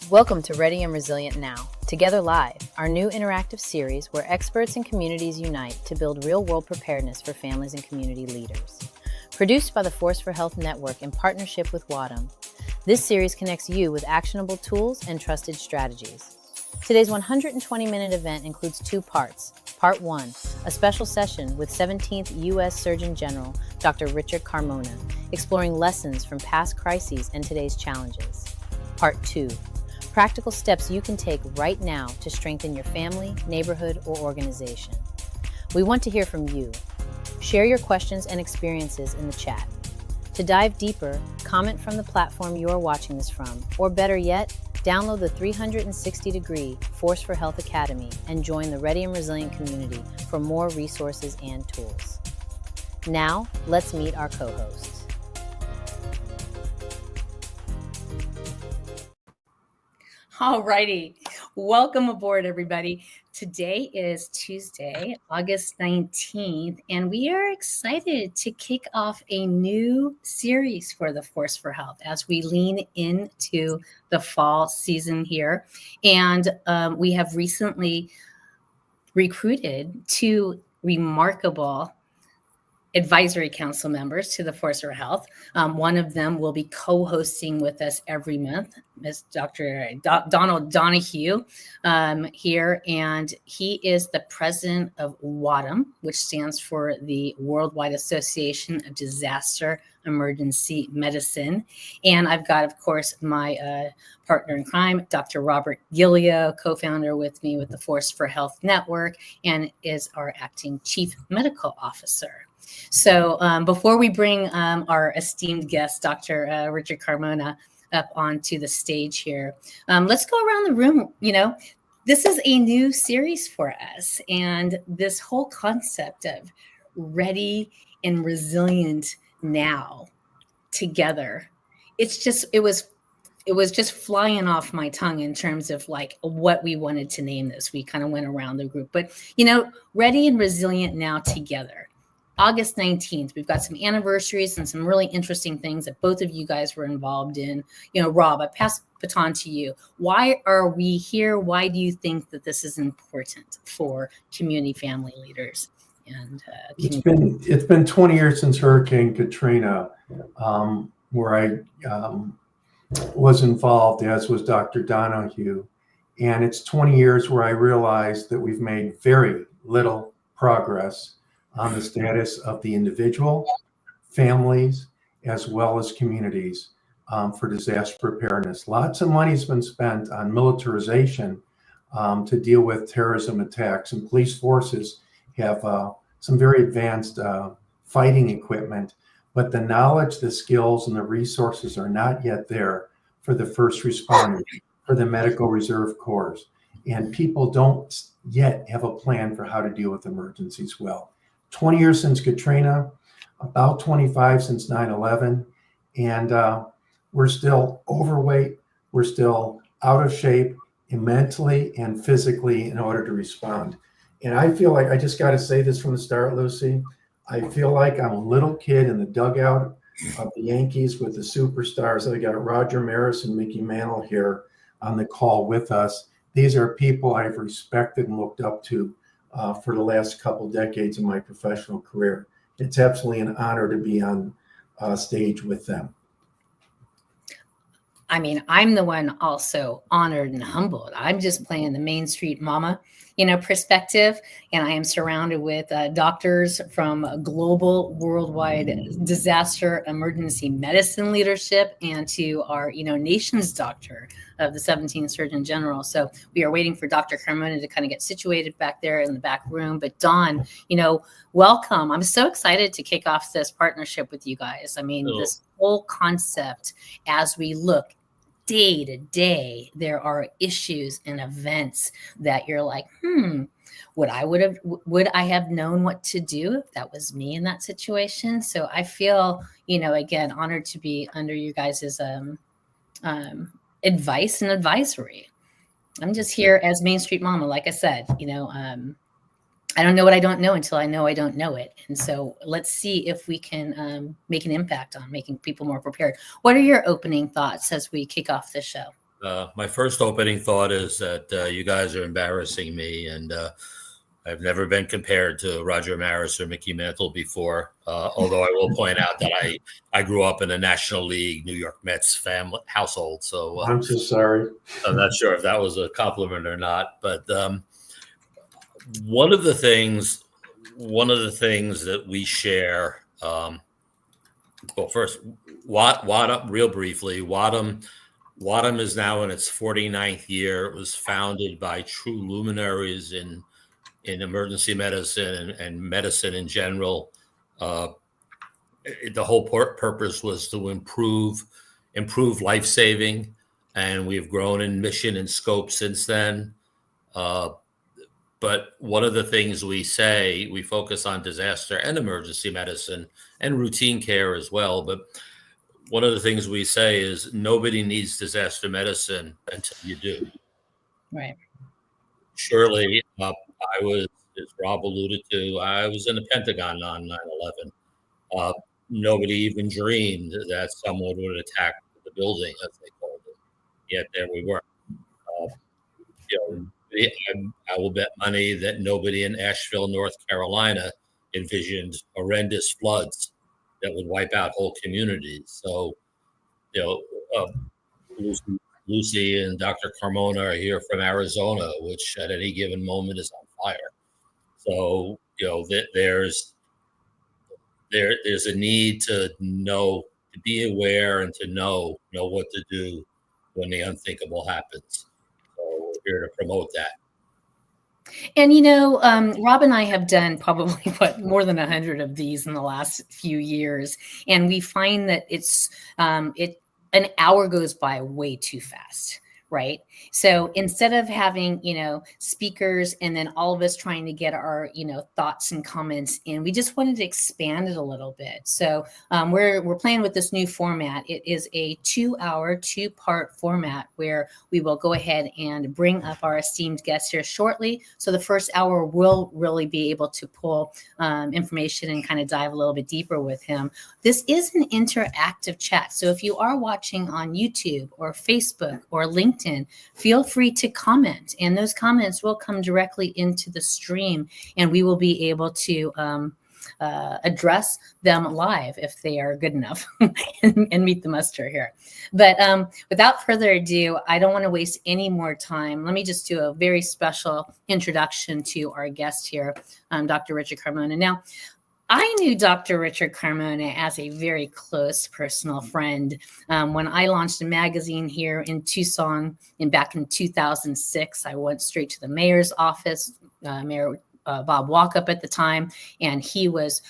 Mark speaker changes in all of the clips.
Speaker 1: Welcome to Ready and Resilient Now, Together Live, our new interactive series where experts and communities unite to build real-world preparedness for families and community leaders. Produced by the Force for Health Network in partnership with WADEM, this series connects you with actionable tools and trusted strategies. Today's 120-minute event includes two parts. Part 1, a special session with 17th U.S. Surgeon General Dr. Richard Carmona, exploring lessons from past crises and today's challenges. Part 2, practical steps you can take right now to strengthen your family, neighborhood, or organization. We want to hear from you. Share your questions and experiences in the chat. To dive deeper, comment from the platform you are watching this from, or better yet, download the 360-degree Force for Health Academy and join the Ready and Resilient community for more resources and tools. Now, let's meet our co-hosts.
Speaker 2: Alrighty, welcome aboard, everybody. Today is Tuesday, August 19th, and we are excited to kick off a new series for the Force for Health as we lean into the fall season here. And we have recently recruited two remarkable advisory council members to the Force for Health. One of them will be co-hosting with us every month, Ms. Dr. Donald Donahue here, and he is the president of WADEM, which stands for the Worldwide Association of Disaster Emergency Medicine. And I've got, of course, my partner in crime, Dr. Robert Gillio, co-founder with me with the Force for Health Network, and is our acting chief medical officer. So before we bring our esteemed guest, Dr. Richard Carmona, up onto the stage here, let's go around the room. You know, this is a new series for us, and this whole concept of ready and resilient now together, it was just flying off my tongue in terms of like what we wanted to name this. We kind of went around the group, but you know, ready and resilient now together. August 19th, we've got some anniversaries and some really interesting things that both of you guys were involved in. You know, Rob, I pass the baton to you. Why are we here? Why do you think that this is important for community family leaders? And
Speaker 3: it's been 20 years since Hurricane Katrina, where I was involved, as was Dr. Donahue. And it's 20 years where I realized that we've made very little progress on the status of the individual, families, as well as communities for disaster preparedness. Lots of money has been spent on militarization to deal with terrorism attacks, and police forces have some very advanced fighting equipment, but the knowledge, the skills, and the resources are not yet there for the first responders, for the medical reserve corps, and people don't yet have a plan for how to deal with emergencies well. 20 years since Katrina, about 25 since 9/11, and we're still overweight, we're still out of shape mentally and physically in order to respond. And I feel like, I just got to say this from the start, Lucy, I feel like I'm a little kid in the dugout of the Yankees with the superstars. I got Roger Maris and Mickey Mantle here on the call with us. These are people I've respected and looked up to for the last couple decades of my professional career. It's absolutely an honor to be on stage with them.
Speaker 2: I mean, I'm the one also honored and humbled. I'm just playing the Main Street Mama, you know, perspective, and I am surrounded with doctors from global, worldwide disaster emergency medicine leadership, and to our, you know, nation's doctor of the 17th Surgeon General. So we are waiting for Dr. Carmona to kind of get situated back there in the back room. But Don, you know, welcome. I'm so excited to kick off this partnership with you guys. I mean, this whole concept, as we look day to day, there are issues and events that you're like, would I have known what to do if that was me in that situation? So I feel, you know, again, honored to be under you guys' advice and advisory. I'm just here as Main Street Mama, like I said, you know, I don't know what I don't know until I know I don't know it. And so let's see if we can make an impact on making people more prepared. What are your opening thoughts as we kick off this show?
Speaker 4: My first opening thought is that you guys are embarrassing me, and I've never been compared to Roger Maris or Mickey Mantle before. Although I will point out that I grew up in a National League New York Mets family household, so
Speaker 3: I'm so sorry.
Speaker 4: I'm not sure if that was a compliment or not. But one of the things that we share. Well, first, WADEM, real briefly, WADEM is now in its 49th year. It was founded by true luminaries in emergency medicine and medicine in general. The whole purpose was to improve life saving, and we've grown in mission and scope since then. But one of the things we say, we focus on disaster and emergency medicine and routine care as well. But one of the things we say is nobody needs disaster medicine until you do.
Speaker 2: Right.
Speaker 4: Surely, I was, as Rob alluded to, I was in the Pentagon on 9/11. Nobody even dreamed that someone would attack the building, as they called it. Yet there we were. I will bet money that nobody in Asheville, North Carolina, envisioned horrendous floods that would wipe out whole communities. So, Lucy and Dr. Carmona are here from Arizona, which at any given moment is on fire. So, there's a need to know, to be aware, and to know what to do when the unthinkable happens. So we're here to promote that.
Speaker 2: And, Rob and I have done probably more than 100 of these in the last few years. And we find that an hour goes by way too fast. Right. So instead of having, speakers and then all of us trying to get our, thoughts and comments in, we just wanted to expand it a little bit. So we're playing with this new format. It is a 2-hour, 2-part format where we will go ahead and bring up our esteemed guests here shortly. So the first hour will really be able to pull information and kind of dive a little bit deeper with him. This is an interactive chat. So if you are watching on YouTube or Facebook or LinkedIn, feel free to comment, and those comments will come directly into the stream, and we will be able to address them live if they are good enough and meet the muster here. But without further ado, I don't want to waste any more time. Let me just do a very special introduction to our guest here, Dr. Richard Carmona. Now, I knew Dr. Richard Carmona as a very close personal friend when I launched a magazine here in Tucson back in 2006. I went straight to the mayor's office, Mayor Bob Walkup at the time, and he was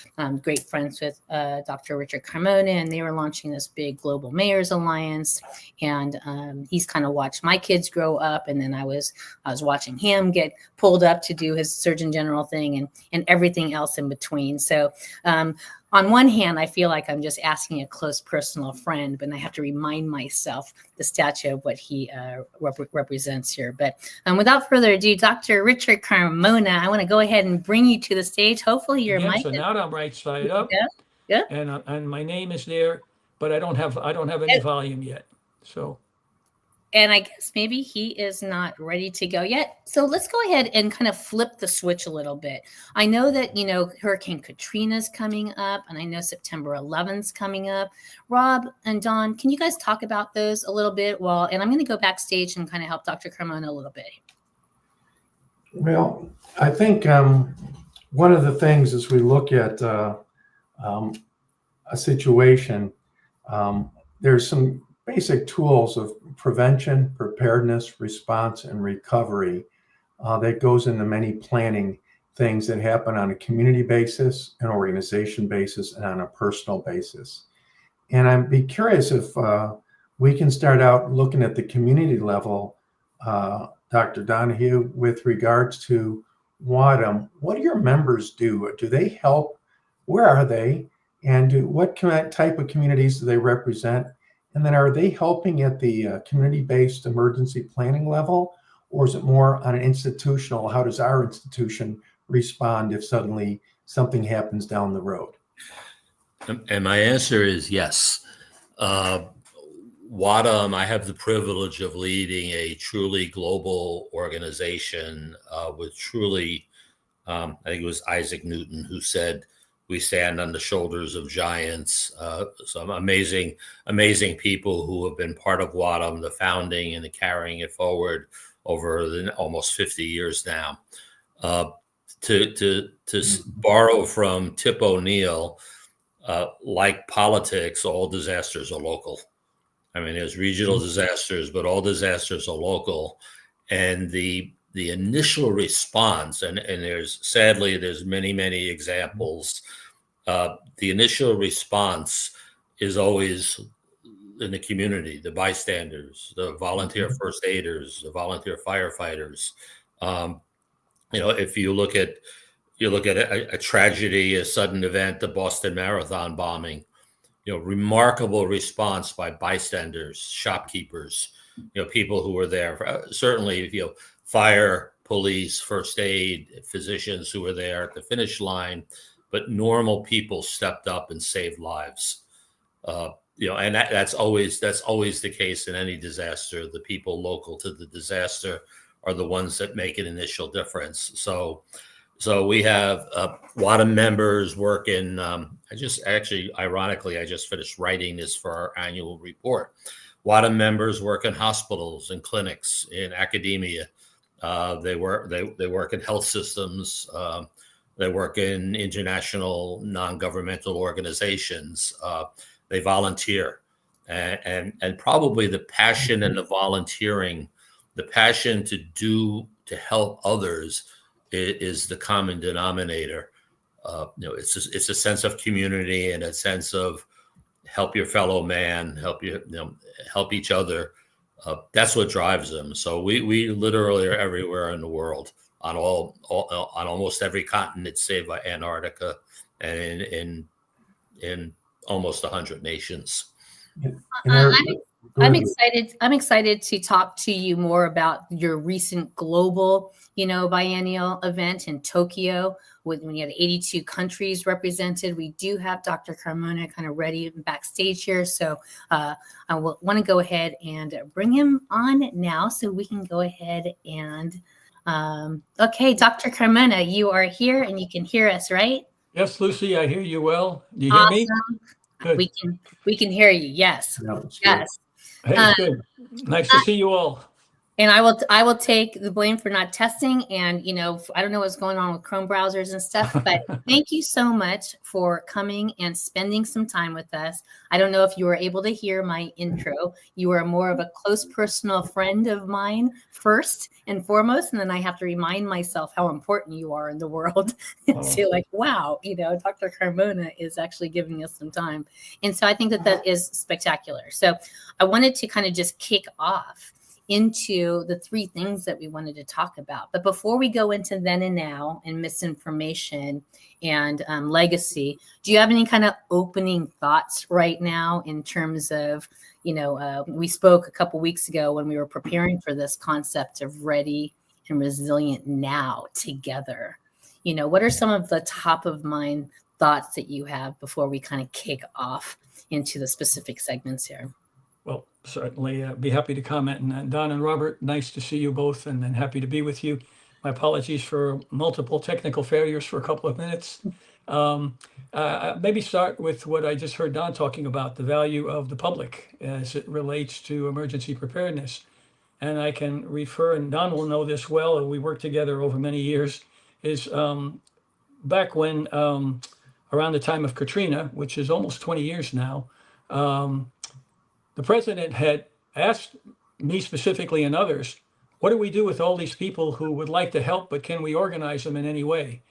Speaker 2: great friends with Dr. Richard Carmona, and they were launching this big Global Mayors Alliance. And he's kind of watched my kids grow up, and then I was watching him get pulled up to do his Surgeon General thing and everything else in between. So on one hand, I feel like I'm just asking a close personal friend, but I have to remind myself the stature of what he represents here. But without further ado, Dr. Richard Carmona, I want to go ahead and bring you to the stage. Hopefully your mic.
Speaker 5: So now I'm right side up.
Speaker 2: Yeah.
Speaker 5: And my name is there, but I don't have any volume yet. So.
Speaker 2: And I guess maybe he is not ready to go yet. So let's go ahead and kind of flip the switch a little bit. I know that, Hurricane Katrina's coming up, and I know September 11th's coming up. Rob and Don, can you guys talk about those a little bit? And I'm going to go backstage and kind of help Dr. Carmona a little bit.
Speaker 3: Well, I think one of the things as we look at a situation, there's some basic tools of prevention, preparedness, response, and recovery that goes into many planning things that happen on a community basis, an organization basis, and on a personal basis. And I'd be curious if we can start out looking at the community level, Dr. Donahue, with regards to WADEM. What do your members do? Do they help? Where are they? And what type of communities do they represent? And then are they helping at the community-based emergency planning level, or is it more on an institutional? How does our institution respond if suddenly something happens down the road?
Speaker 4: And my answer is yes. WADEM, I have the privilege of leading a truly global organization with truly, I think it was Isaac Newton who said, we stand on the shoulders of giants. Some amazing, amazing people who have been part of WADEM, the founding and the carrying it forward over almost 50 years now. To borrow from Tip O'Neill, like politics, all disasters are local. I mean, there's regional disasters, but all disasters are local. And the initial response, and sadly, there's many examples. The initial response is always in the community, the bystanders, the volunteer first aiders, the volunteer firefighters. If you look at a tragedy, a sudden event, the Boston Marathon bombing, remarkable response by bystanders, shopkeepers, people who were there. Certainly, fire, police, first aid, physicians who were there at the finish line, but normal people stepped up and saved lives. And that's always the case in any disaster. The people local to the disaster are the ones that make an initial difference. So we have WADEM members work in, ironically, I just finished writing this for our annual report. WADEM members work in hospitals and clinics, in academia. They work in health systems. They work in international non-governmental organizations. They volunteer. And probably the passion and the volunteering, the passion to help others is the common denominator. It's a sense of community and a sense of help your fellow man, help each other. That's what drives them. So we literally are everywhere in the world, on almost every continent, save Antarctica, and in almost 100 nations.
Speaker 2: I'm excited to talk to you more about your recent global, biennial event in Tokyo when you had 82 countries represented. We do have Dr. Carmona kind of ready backstage here. So I want to go ahead and bring him on now so we can go ahead and, okay, Dr. Carmona, you are here and you can hear us, right?
Speaker 5: Yes, Lucy, I hear you well. Do you hear me? Good.
Speaker 2: We can hear you. Yes. Yes.
Speaker 5: Hey, good. Nice to see you all.
Speaker 2: And I will take the blame for not testing. And, I don't know what's going on with Chrome browsers and stuff, but thank you so much for coming and spending some time with us. I don't know if you were able to hear my intro. You are more of a close personal friend of mine first and foremost. And then I have to remind myself how important you are in the world and say like, wow, Dr. Carmona is actually giving us some time. And so I think that is spectacular. So I wanted to kind of just kick off into the three things that we wanted to talk about. But before we go into then and now and misinformation and legacy, do you have any kind of opening thoughts right now in terms of, we spoke a couple weeks ago when we were preparing for this concept of ready and resilient now together. What are some of the top of mind thoughts that you have before we kind of kick off into the specific segments here?
Speaker 5: Well, certainly be happy to comment. And Don and Robert, nice to see you both and happy to be with you. My apologies for multiple technical failures for a couple of minutes. Maybe start with what I just heard Don talking about, the value of the public as it relates to emergency preparedness. And I can refer, and Don will know this well, and we worked together over many years, is back when, around the time of Katrina, which is almost 20 years now, the president had asked me specifically and others, what do we do with all these people who would like to help, but can we organize them in any way?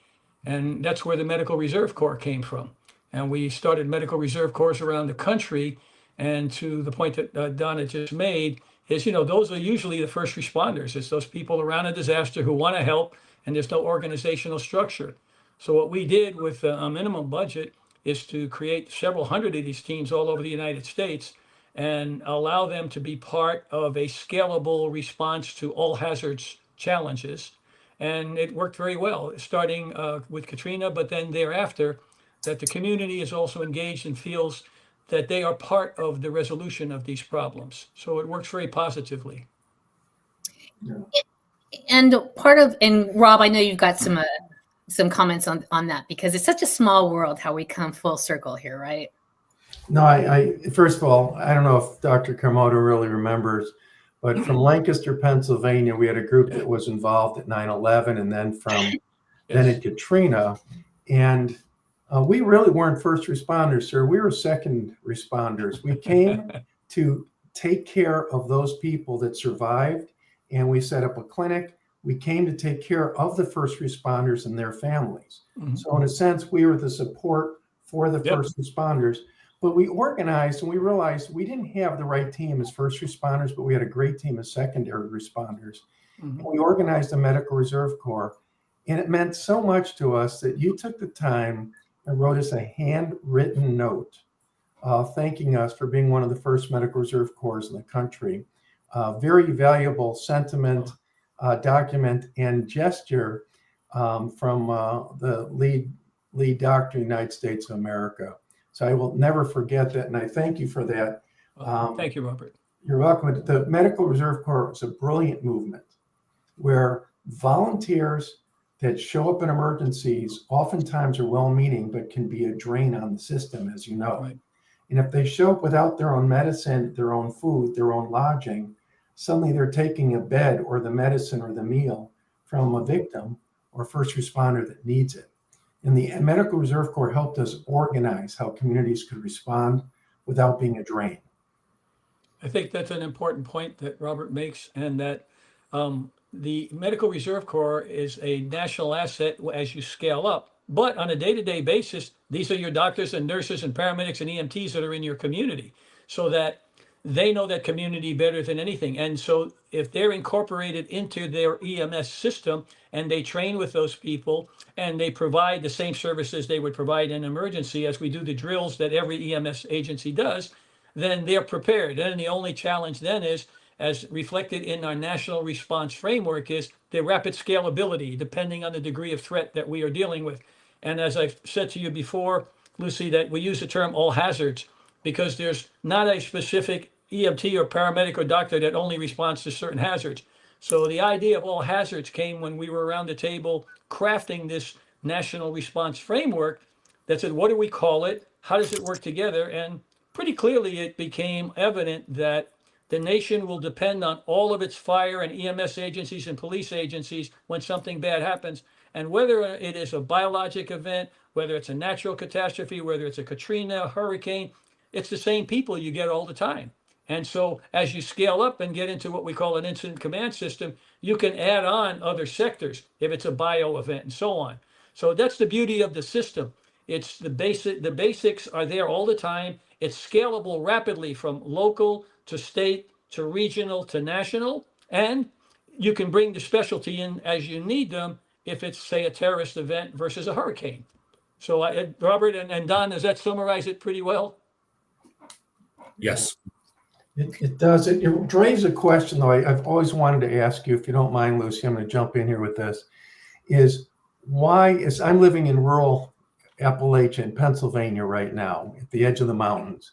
Speaker 5: And that's where the Medical Reserve Corps came from. And we started Medical Reserve Corps around the country. And to the point that Donna just made is, those are usually the first responders. It's those people around a disaster who want to help, and there's no organizational structure. So what we did with a minimum budget is to create several hundred of these teams all over the United States and allow them to be part of a scalable response to all hazards challenges. And it worked very well, starting with Katrina, but then thereafter, that the community is also engaged and feels that they are part of the resolution of these problems. So it works very positively.
Speaker 2: And Rob, I know you've got some comments on that, because it's such a small world how we come full circle here, right?
Speaker 3: No, I first of all, I don't know if Dr. Carmona really remembers, but from Lancaster, Pennsylvania, we had a group that was involved at 9/11, and then then at Katrina, and we really weren't first responders, sir. We were second responders. We came to take care of those people that survived, and we set up a clinic. We came to take care of the first responders and their families.
Speaker 5: Mhm.
Speaker 3: So in a sense, we were the support for the
Speaker 5: Yep.
Speaker 3: first responders. But we organized and we realized we didn't have the right team as first responders, but we had a great team as secondary responders.
Speaker 5: Mhm.
Speaker 3: And we organized a medical reserve corps. And it meant so much to us that you took the time and wrote us a handwritten note thanking us for being one of the first medical reserve corps in the country. Very valuable sentiment, document, and gesture from the lead doctor in the United States of America. So I will never forget that, and I thank you for that.
Speaker 5: Thank you, Robert.
Speaker 3: You're welcome. The Medical Reserve Corps is a brilliant movement where volunteers that show up in emergencies oftentimes are well-meaning, but can be a drain on the system, as you know.
Speaker 5: Right.
Speaker 3: And if they show up without their own medicine, their own food, their own lodging, suddenly they're taking a bed or the medicine or the meal from a victim or first responder that needs it. And the Medical Reserve Corps helped us organize how communities could respond without being a drain.
Speaker 5: I think that's an important point that Robert makes, and that the Medical Reserve Corps is a national asset as you scale up. But on a day-to-day basis, these are your doctors and nurses and paramedics and EMTs that are in your community, so that they know that community better than anything. And so if they're incorporated into their EMS system and they train with those people and they provide the same services they would provide in an emergency, as we do the drills that every EMS agency does, then they're prepared. And the only challenge then is, as reflected in our national response framework, is the rapid scalability, depending on the degree of threat that we are dealing with. And as I've said to you before, Lucy, that we use the term all hazards because there's not a specific EMT or paramedic or doctor that only responds to certain hazards. So the idea of all hazards came when we were around the table crafting this national response framework that said, what do we call it? How does it work together? And pretty clearly it became evident that the nation will depend on all of its fire and EMS agencies and police agencies when something bad happens. And whether it is a biologic event, whether it's a natural catastrophe, whether it's a Katrina, hurricane, it's the same people you get all the time. And so as you scale up and get into what we call an incident command system, you can add on other sectors if it's a bio event and so on. So that's the beauty of the system. It's the basics are there all the time. It's scalable rapidly from local to state to regional to national. And you can bring the specialty in as you need them if it's, say, a terrorist event versus a hurricane. So Robert and Don, does that summarize it pretty well?
Speaker 4: Yes.
Speaker 3: It does. It raises a question, though, I've always wanted to ask you, if you don't mind, Lucy, I'm going to jump in here with this, is why is I'm living in rural Appalachia in Pennsylvania right now at the edge of the mountains.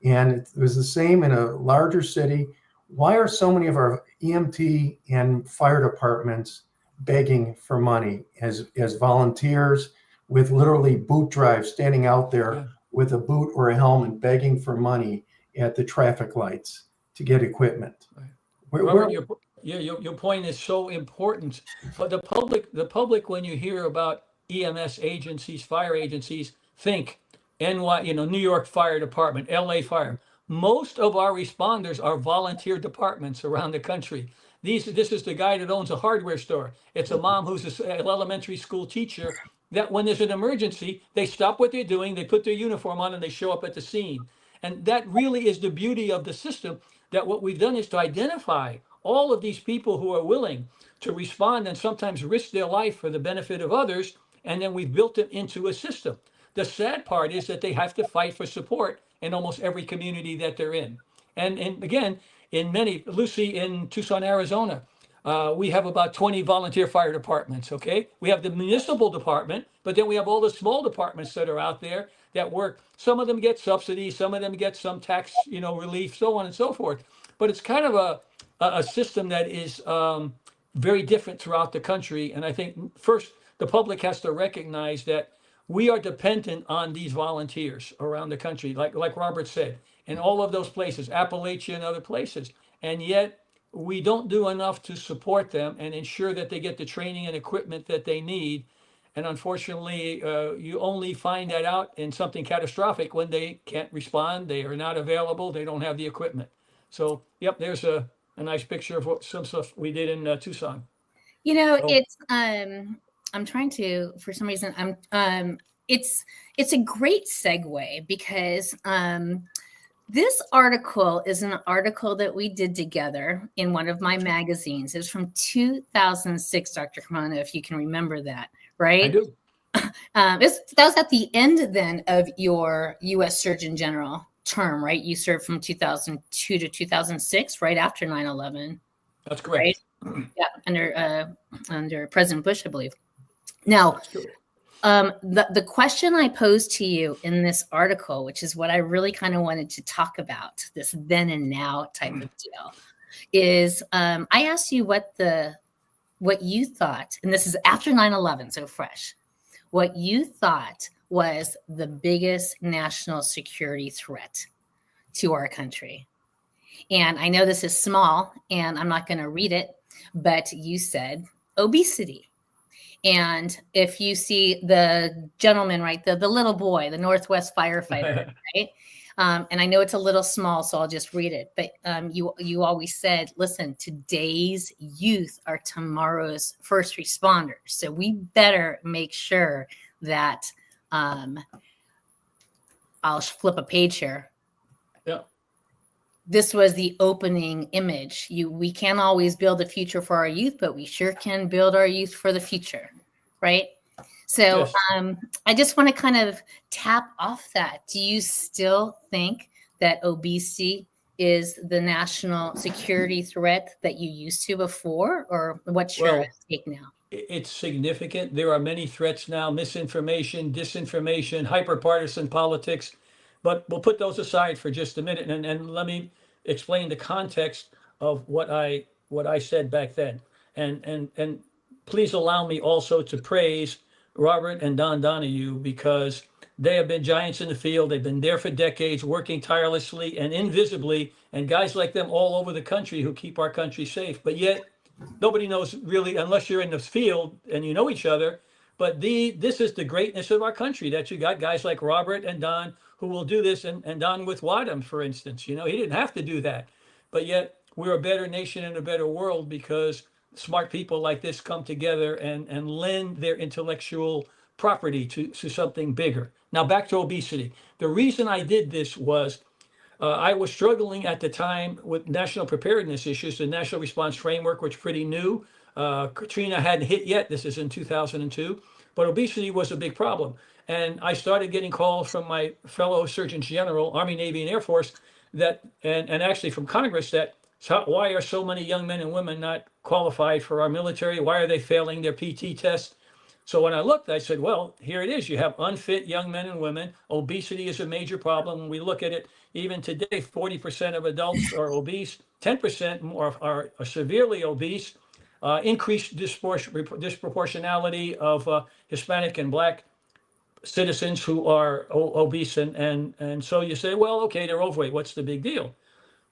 Speaker 3: And it was the same in a larger city. Why are so many of our EMT and fire departments begging for money as volunteers with literally boot drives standing out there with a boot or a helmet begging for money at the traffic lights to get equipment?
Speaker 5: Right. Robert, your point is so important. But the public, when you hear about EMS agencies, fire agencies, think New York Fire Department, LA Fire. Most of our responders are volunteer departments around the country. This is the guy that owns a hardware store. It's a mom who's an elementary school teacher, that when there's an emergency, they stop what they're doing, they put their uniform on, and they show up at the scene. And that really is the beauty of the system, that what we've done is to identify all of these people who are willing to respond and sometimes risk their life for the benefit of others, and then we've built it into a system. The sad part is that they have to fight for support in almost every community that they're in. And again, in Lucy, in Tucson, Arizona, We have about 20 volunteer fire departments, okay? We have the municipal department, but then we have all the small departments that are out there that work. Some of them get subsidies, some of them get some tax, relief, so on and so forth. But it's kind of a system that is very different throughout the country. And I think first, the public has to recognize that we are dependent on these volunteers around the country, like Robert said, in all of those places, Appalachia and other places. And yet we don't do enough to support them and ensure that they get the training and equipment that they need. And unfortunately, you only find that out in something catastrophic when they can't respond, they are not available, they don't have the equipment. So, yep, there's a nice picture of some stuff we did in Tucson.
Speaker 2: It's I'm trying to, for some reason, it's a great segue because this article is an article that we did together in one of my magazines. It's from 2006, Dr. Carmona, if you can remember that, right?
Speaker 5: I do.
Speaker 2: That was at the end then of your U.S. Surgeon General term, right? You served from 2002 to 2006, right after 9/11.
Speaker 5: That's correct.
Speaker 2: Right? Yeah, under President Bush, I believe. Now, the question I posed to you in this article, which is what I really kind of wanted to talk about, this then and now type of deal, is I asked you what you thought, and this is after 9/11, so fresh, what you thought was the biggest national security threat to our country. And I know this is small, and I'm not going to read it, but you said obesity. And if you see the gentleman, right, the little boy, the Northwest firefighter, right? And I know it's a little small, so I'll just read it. But you always said, listen, today's youth are tomorrow's first responders. So we better make sure that I'll flip a page here.
Speaker 5: Yeah.
Speaker 2: This was the opening image. We can't always build a future for our youth, but we sure can build our youth for the future, right? So
Speaker 5: Yes.
Speaker 2: I just want to kind of tap off that. Do you still think that obesity is the national security threat that you used to before, or what's your take now?
Speaker 5: It's significant. There are many threats now: misinformation, disinformation, hyperpartisan politics. But we'll put those aside for just a minute, and let me explain the context of what I said back then. And please allow me also to praise Robert and Don Donahue, because they have been giants in the field. They've been there for decades, working tirelessly and invisibly, and guys like them all over the country who keep our country safe. But yet nobody knows really, unless you're in the field and you know each other. But this is the greatness of our country, that you got guys like Robert and Don who will do this, and Don with WADEM, for instance. He didn't have to do that. But yet we're a better nation and a better world because smart people like this come together and lend their intellectual property to something bigger. Now back to obesity. The reason I did this was I was struggling at the time with national preparedness issues. The National Response Framework was pretty new. Katrina hadn't hit yet. This is in 2002. But obesity was a big problem. And I started getting calls from my fellow surgeons general, Army, Navy, and Air Force, and actually from Congress, that why are so many young men and women not qualified for our military? Why are they failing their PT test? So when I looked, I said, well, here it is. You have unfit young men and women. Obesity is a major problem. When we look at it, even today, 40% of adults are obese, 10% more are severely obese, increased disproportionality of Hispanic and Black citizens who are obese. And so you say, well, okay, they're overweight. What's the big deal?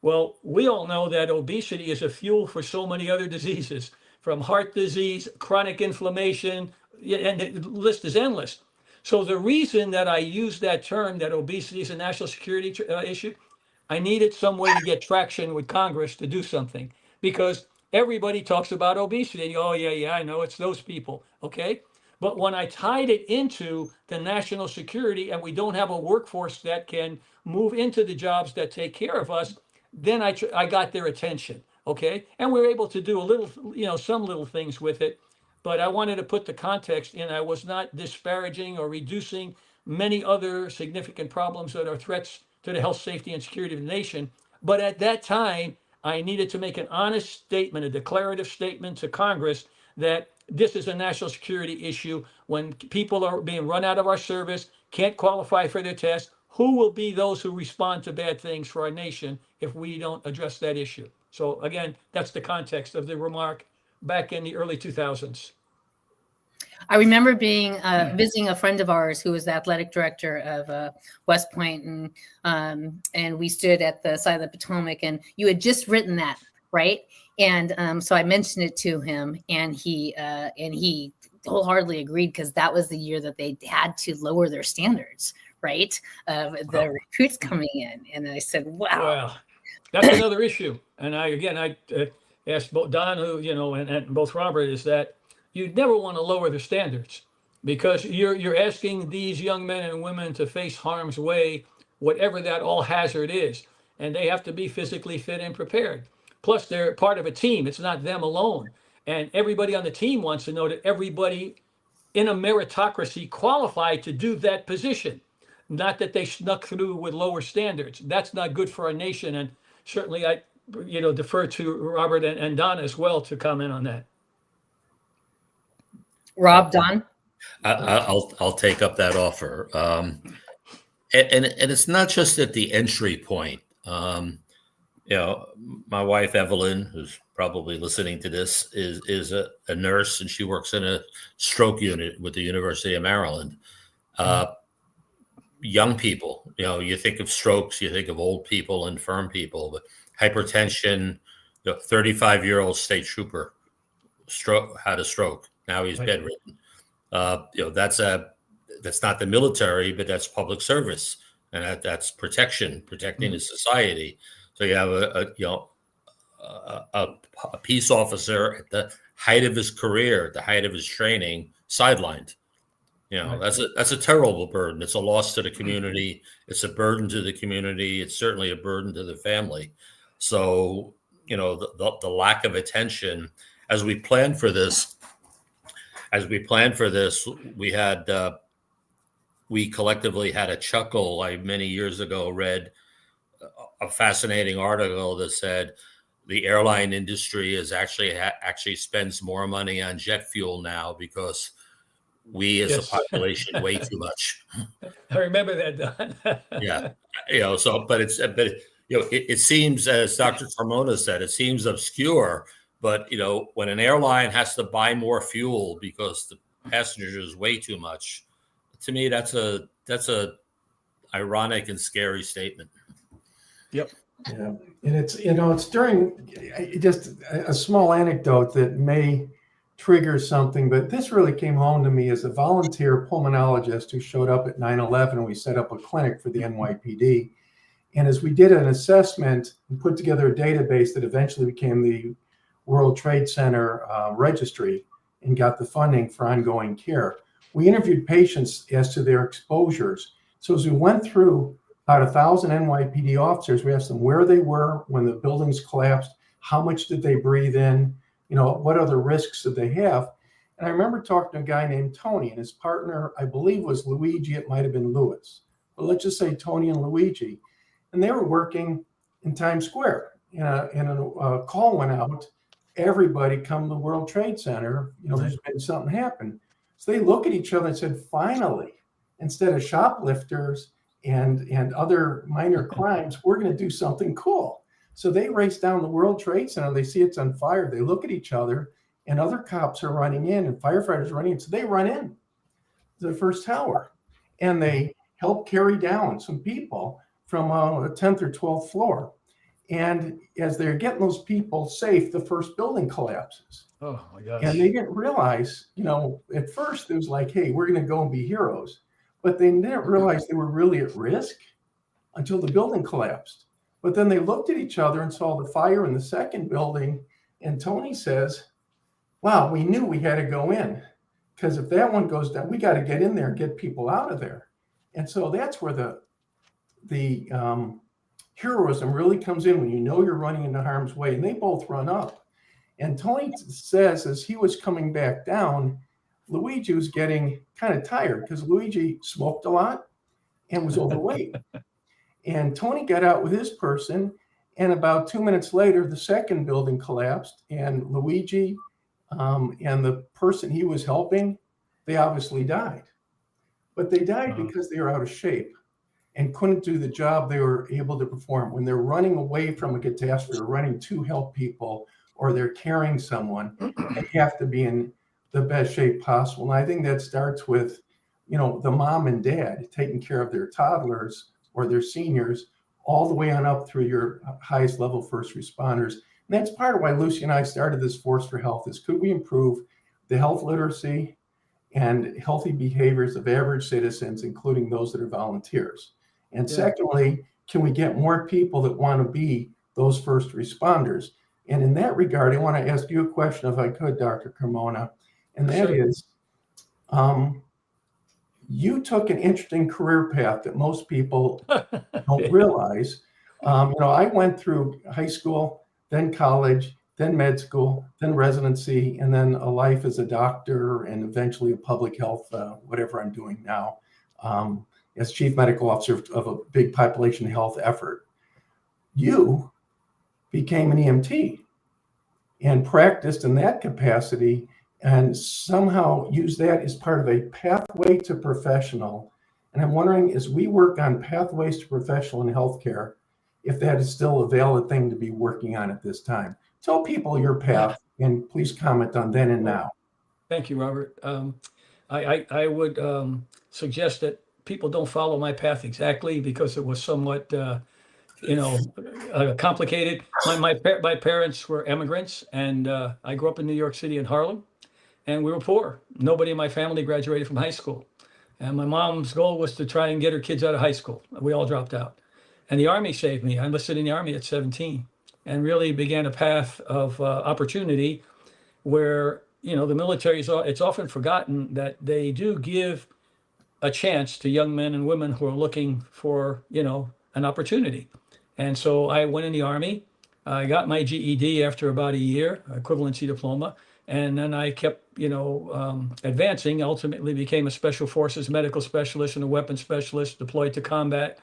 Speaker 5: Well, we all know that obesity is a fuel for so many other diseases, from heart disease, chronic inflammation, and the list is endless. So the reason that I use that term, that obesity is a national security issue, I needed some way to get traction with Congress to do something, because everybody talks about obesity. Oh, yeah, I know, it's those people, okay? But when I tied it into the national security, and we don't have a workforce that can move into the jobs that take care of us, then I got their attention, okay? And we were able to do a little, some little things with it. But I wanted to put the context in. I was not disparaging or reducing many other significant problems that are threats to the health, safety, and security of the nation. But at that time, I needed to make an honest statement, a declarative statement to Congress that this is a national security issue. When people are being run out of our service, can't qualify for their test, who will be those who respond to bad things for our nation if we don't address that issue? So again, that's the context of the remark back in the early 2000s.
Speaker 2: I remember being visiting a friend of ours who was the athletic director of West Point, and we stood at the side of the Potomac, and you had just written that, right? And so I mentioned it to him, and he wholeheartedly agreed, because that was the year that they had to lower their standards, right? Of the recruits coming in, and I said, "Wow."
Speaker 5: Well, that's another issue. And I asked both Don, and both Robert, is that you never want to lower the standards, because you're asking these young men and women to face harm's way, whatever that all hazard is, and they have to be physically fit and prepared. Plus, they're part of a team. It's not them alone. And everybody on the team wants to know that everybody in a meritocracy qualified to do that position, not that they snuck through with lower standards. That's not good for our nation. And certainly I defer to Robert and Don as well to comment on that.
Speaker 2: Rob, Don?
Speaker 4: I'll take up that offer. And it's not just at the entry point. My wife, Evelyn, who's probably listening to this, is a nurse, and she works in a stroke unit with the University of Maryland. Young people, you think of strokes, you think of old people, infirm people, but hypertension, 35-year-old state trooper had a stroke. Now he's bedridden. That's not the military, but that's public service, and that's protecting the society. So you have a peace officer at the height of his career, at the height of his training, sidelined. That's a terrible burden. It's a loss to the community. It's a burden to the community. It's certainly a burden to the family. So, the lack of attention as we planned for this, we collectively had a chuckle. I many years ago read a fascinating article that said the airline industry is actually spends more money on jet fuel now because we as a population weigh too much.
Speaker 5: I remember that, Don.
Speaker 4: Yeah, it seems, as Dr. Carmona said, it seems obscure, but when an airline has to buy more fuel because the passengers weigh too much, to me that's a ironic and scary statement.
Speaker 5: Yep.
Speaker 3: Yeah, and it's during just a small anecdote that may trigger something, but this really came home to me as a volunteer pulmonologist who showed up at 9/11. We set up a clinic for the NYPD, and as we did an assessment and put together a database that eventually became the World Trade Center registry and got the funding for ongoing care, we interviewed patients as to their exposures. So as we went through about 1,000 NYPD officers, we asked them where they were when the buildings collapsed, how much did they breathe in, what other risks did they have? And I remember talking to a guy named Tony, and his partner, I believe, was Luigi. It might have been Louis, but let's just say Tony and Luigi. And they were working in Times Square, and a call went out, everybody come to the World Trade Center, there's been something happen. So they look at each other and said, finally, instead of shoplifters and other minor crimes, we're going to do something cool. So they race down the World Trade Center. They see it's on fire. They look at each other, and other cops are running in and firefighters are running in. So they run in to the first tower, and they help carry down some people from a 10th or 12th floor. And as they're getting those people safe, the first building collapses.
Speaker 5: Oh my gosh.
Speaker 3: And they didn't realize, at first it was like, hey, we're going to go and be heroes. But they didn't realize they were really at risk until the building collapsed. But then they looked at each other and saw the fire in the second building. And Tony says, wow, we knew we had to go in, because if that one goes down, we got to get in there and get people out of there. And so that's where the heroism really comes in, when you're running into harm's way. And they both run up. And Tony says, as he was coming back down, Luigi was getting kind of tired because Luigi smoked a lot and was overweight. And Tony got out with his person, And about 2 minutes later, the second building collapsed, and Luigi and the person he was helping, they obviously died. But they died because they were out of shape and couldn't do the job they were able to perform. When they're running away from a catastrophe or running to help people, or they're carrying someone, they have to be in the best shape possible. And I think that starts with, the mom and dad taking care of their toddlers or their seniors, all the way on up through your highest level first responders. And that's part of why Lucy and I started this Force for Health, is could we improve the health literacy and healthy behaviors of average citizens, including those that are volunteers? And secondly, can we get more people that want to be those first responders? And in that regard, I want to ask you a question, if I could, Dr. Carmona, and that is, you took an interesting career path that most people don't realize. I went through high school, then college, then med school, then residency, and then a life as a doctor, and eventually a public health, whatever I'm doing now, as chief medical officer of a big population health effort. You became an EMT and practiced in that capacity, and somehow use that as part of a pathway to professional. And I'm wondering, as we work on pathways to professional in healthcare, if that is still a valid thing to be working on at this time. Tell people your path, and please comment on then and now.
Speaker 5: Thank you, Robert. I would suggest that people don't follow my path exactly, because it was somewhat complicated. My parents were immigrants, and I grew up in New York City in Harlem, and we were poor. Nobody in my family graduated from high school. And my mom's goal was to try and get her kids out of high school. We all dropped out. And the Army saved me. I enlisted in the Army at 17 and really began a path of opportunity where, the military it's often forgotten that they do give a chance to young men and women who are looking for, an opportunity. And so I went in the Army. I got my GED after about a year, equivalency diploma. And then I kept, advancing, ultimately became a special forces medical specialist and a weapons specialist deployed to combat.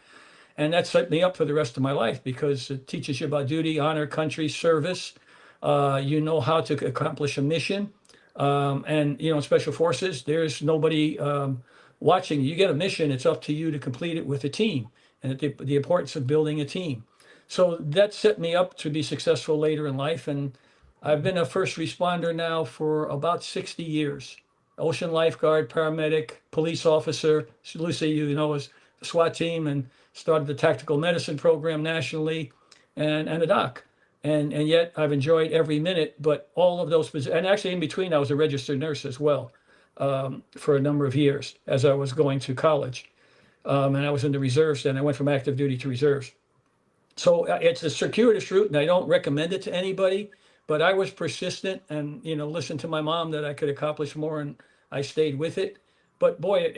Speaker 5: And that set me up for the rest of my life, because it teaches you about duty, honor, country, service. You know how to accomplish a mission. And, in special forces, there's nobody watching. You get a mission, it's up to you to complete it with a team, and the importance of building a team. So that set me up to be successful later in life. And I've been a first responder now for about 60 years. Ocean lifeguard, paramedic, police officer. Lucy, was the SWAT team, and started the tactical medicine program nationally, and a doc. And yet I've enjoyed every minute, but all of those, and actually in between, I was a registered nurse as well, for a number of years as I was going to college. And I was in the reserves, and I went from active duty to reserves. So it's a circuitous route, and I don't recommend it to anybody, but I was persistent and, listened to my mom that I could accomplish more, and I stayed with it. But boy,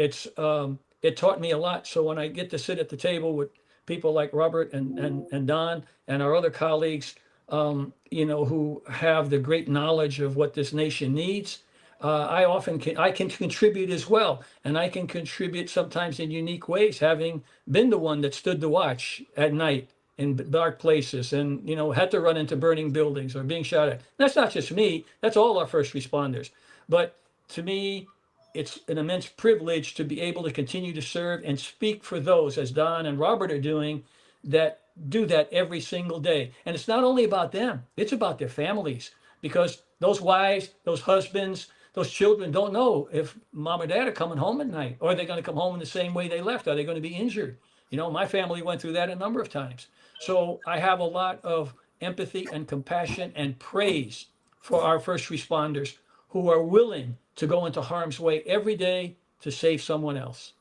Speaker 5: it taught me a lot. So when I get to sit at the table with people like Robert and Don and our other colleagues, who have the great knowledge of what this nation needs, I can contribute as well. And I can contribute sometimes in unique ways, having been the one that stood the watch at night in dark places and, had to run into burning buildings or being shot at. That's not just me, that's all our first responders. But to me, it's an immense privilege to be able to continue to serve and speak for those, as Don and Robert are doing, that do that every single day. And it's not only about them, it's about their families, because those wives, those husbands, those children don't know if mom or dad are coming home at night, or are they going to come home in the same way they left? Are they going to be injured? My family went through that a number of times. So I have a lot of empathy and compassion and praise for our first responders who are willing to go into harm's way every day to save someone else.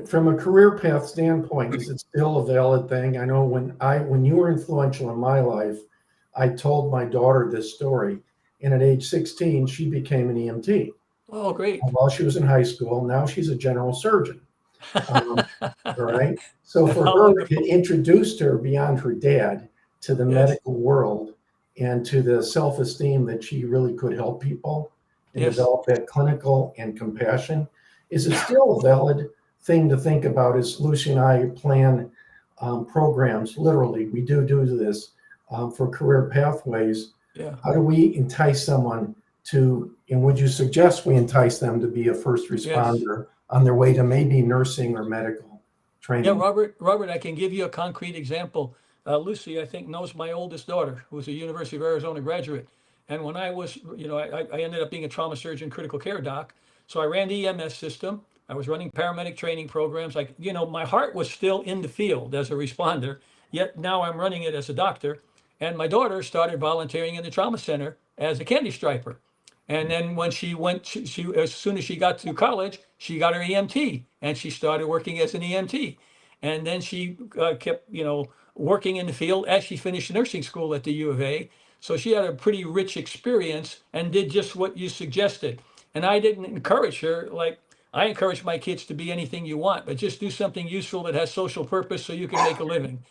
Speaker 3: From a career path standpoint, is it still a valid thing? I know when you were influential in my life, I told my daughter this story, and at age 16, she became an EMT.
Speaker 5: Oh, great.
Speaker 3: While she was in high school, now she's a general surgeon. All right. So for her, it introduced her beyond her dad to the medical world and to the self-esteem that she really could help people and develop that clinical and compassion. Is it still a valid thing to think about as Lucy and I plan programs. Literally, we do this for career pathways.
Speaker 5: Yeah.
Speaker 3: How do we entice someone to, and would you suggest we entice them to be a first responder on their way to maybe nursing or medical training?
Speaker 5: Yeah, Robert, I can give you a concrete example. Lucy, I think, knows my oldest daughter, who's a University of Arizona graduate. And when I was, I ended up being a trauma surgeon, critical care doc. So I ran the EMS system. I was running paramedic training programs. Like, my heart was still in the field as a responder, yet now I'm running it as a doctor. And my daughter started volunteering in the trauma center as a candy striper. And then when she went, she as soon as she got to college, she got her EMT and she started working as an EMT. And then she kept, working in the field as she finished nursing school at the U of A. So she had a pretty rich experience and did just what you suggested. And I didn't encourage her, like I encourage my kids to be anything you want, but just do something useful that has social purpose so you can make a living.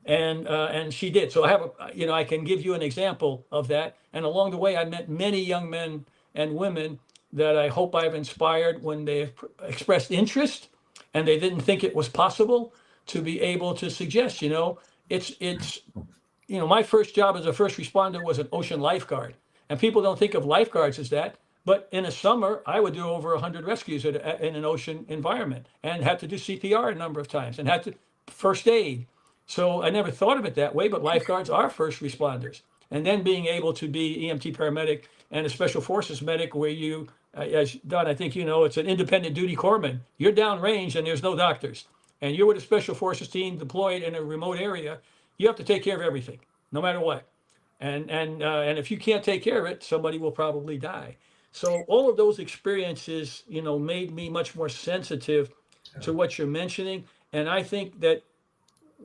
Speaker 5: And she did. So I have I can give you an example of that. And along the way, I met many young men and women that I hope I've inspired when they expressed interest and they didn't think it was possible to be able to suggest, it's my first job as a first responder was an ocean lifeguard. And people don't think of lifeguards as that. But in a summer, I would do over 100 rescues in an ocean environment and had to do CPR a number of times and had to first aid. So I never thought of it that way, but lifeguards are first responders. And then being able to be EMT paramedic and a special forces medic where you, as Don, I think it's an independent duty corpsman. You're downrange and there's no doctors. And you're with a special forces team deployed in a remote area. You have to take care of everything, no matter what. And if you can't take care of it, somebody will probably die. So all of those experiences, made me much more sensitive to what you're mentioning. And I think that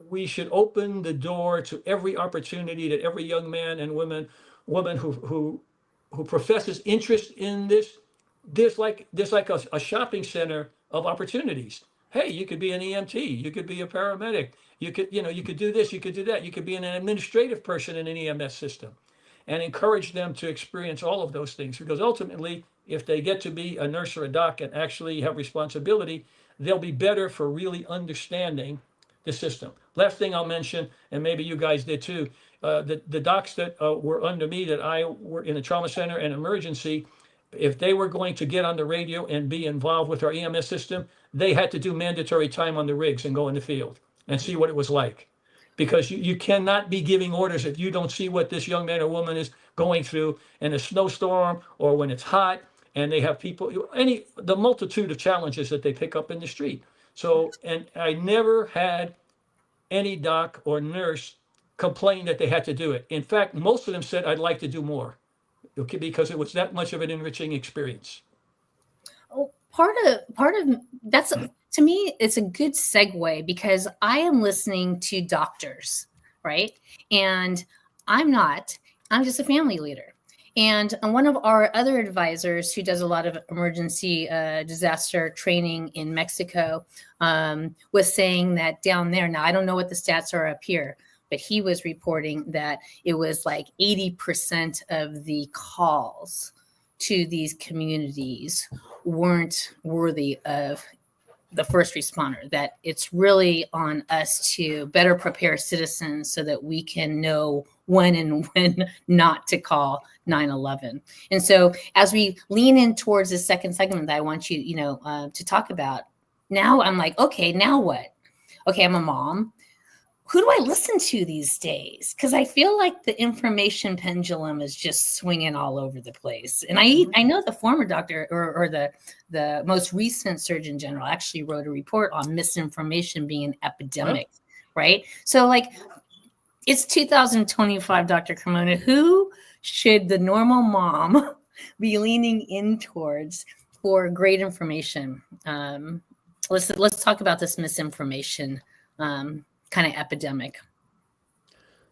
Speaker 5: we should open the door to every opportunity that every young man and woman who professes interest in this. There's like a shopping center of opportunities. Hey, you could be an EMT, you could be a paramedic, you could do this, you could do that, you could be an administrative person in an EMS system, and encourage them to experience all of those things. Because ultimately, if they get to be a nurse or a doc and actually have responsibility, they'll be better for really understanding the system. Last thing I'll mention, and maybe you guys did too, the docs that were under me that I were in the trauma center and emergency, if they were going to get on the radio and be involved with our EMS system, they had to do mandatory time on the rigs and go in the field and see what it was like. Because you cannot be giving orders if you don't see what this young man or woman is going through in a snowstorm or when it's hot and they have people, the multitude of challenges that they pick up in the street. So, and I never had any doc or nurse complain that they had to do it. In fact, most of them said, I'd like to do more, okay, because it was that much of an enriching experience.
Speaker 2: Oh, part of that's, to me, it's a good segue because I am listening to doctors, right? And I'm just a family leader. And one of our other advisors who does a lot of emergency disaster training in Mexico was saying that down there, now I don't know what the stats are up here, but he was reporting that it was like 80% of the calls to these communities weren't worthy of the first responder, that it's really on us to better prepare citizens so that we can know when and when not to call 911. And so as we lean in towards the second segment that I want you, to talk about, now I'm like, okay, now what? Okay, I'm a mom. Who do I listen to these days? Because I feel like the information pendulum is just swinging all over the place. And I know the former doctor or the most recent Surgeon General actually wrote a report on misinformation being an epidemic, right? So like, it's 2025, Dr. Carmona. Who should the normal mom be leaning in towards for great information? Let's talk about this misinformation kind of epidemic.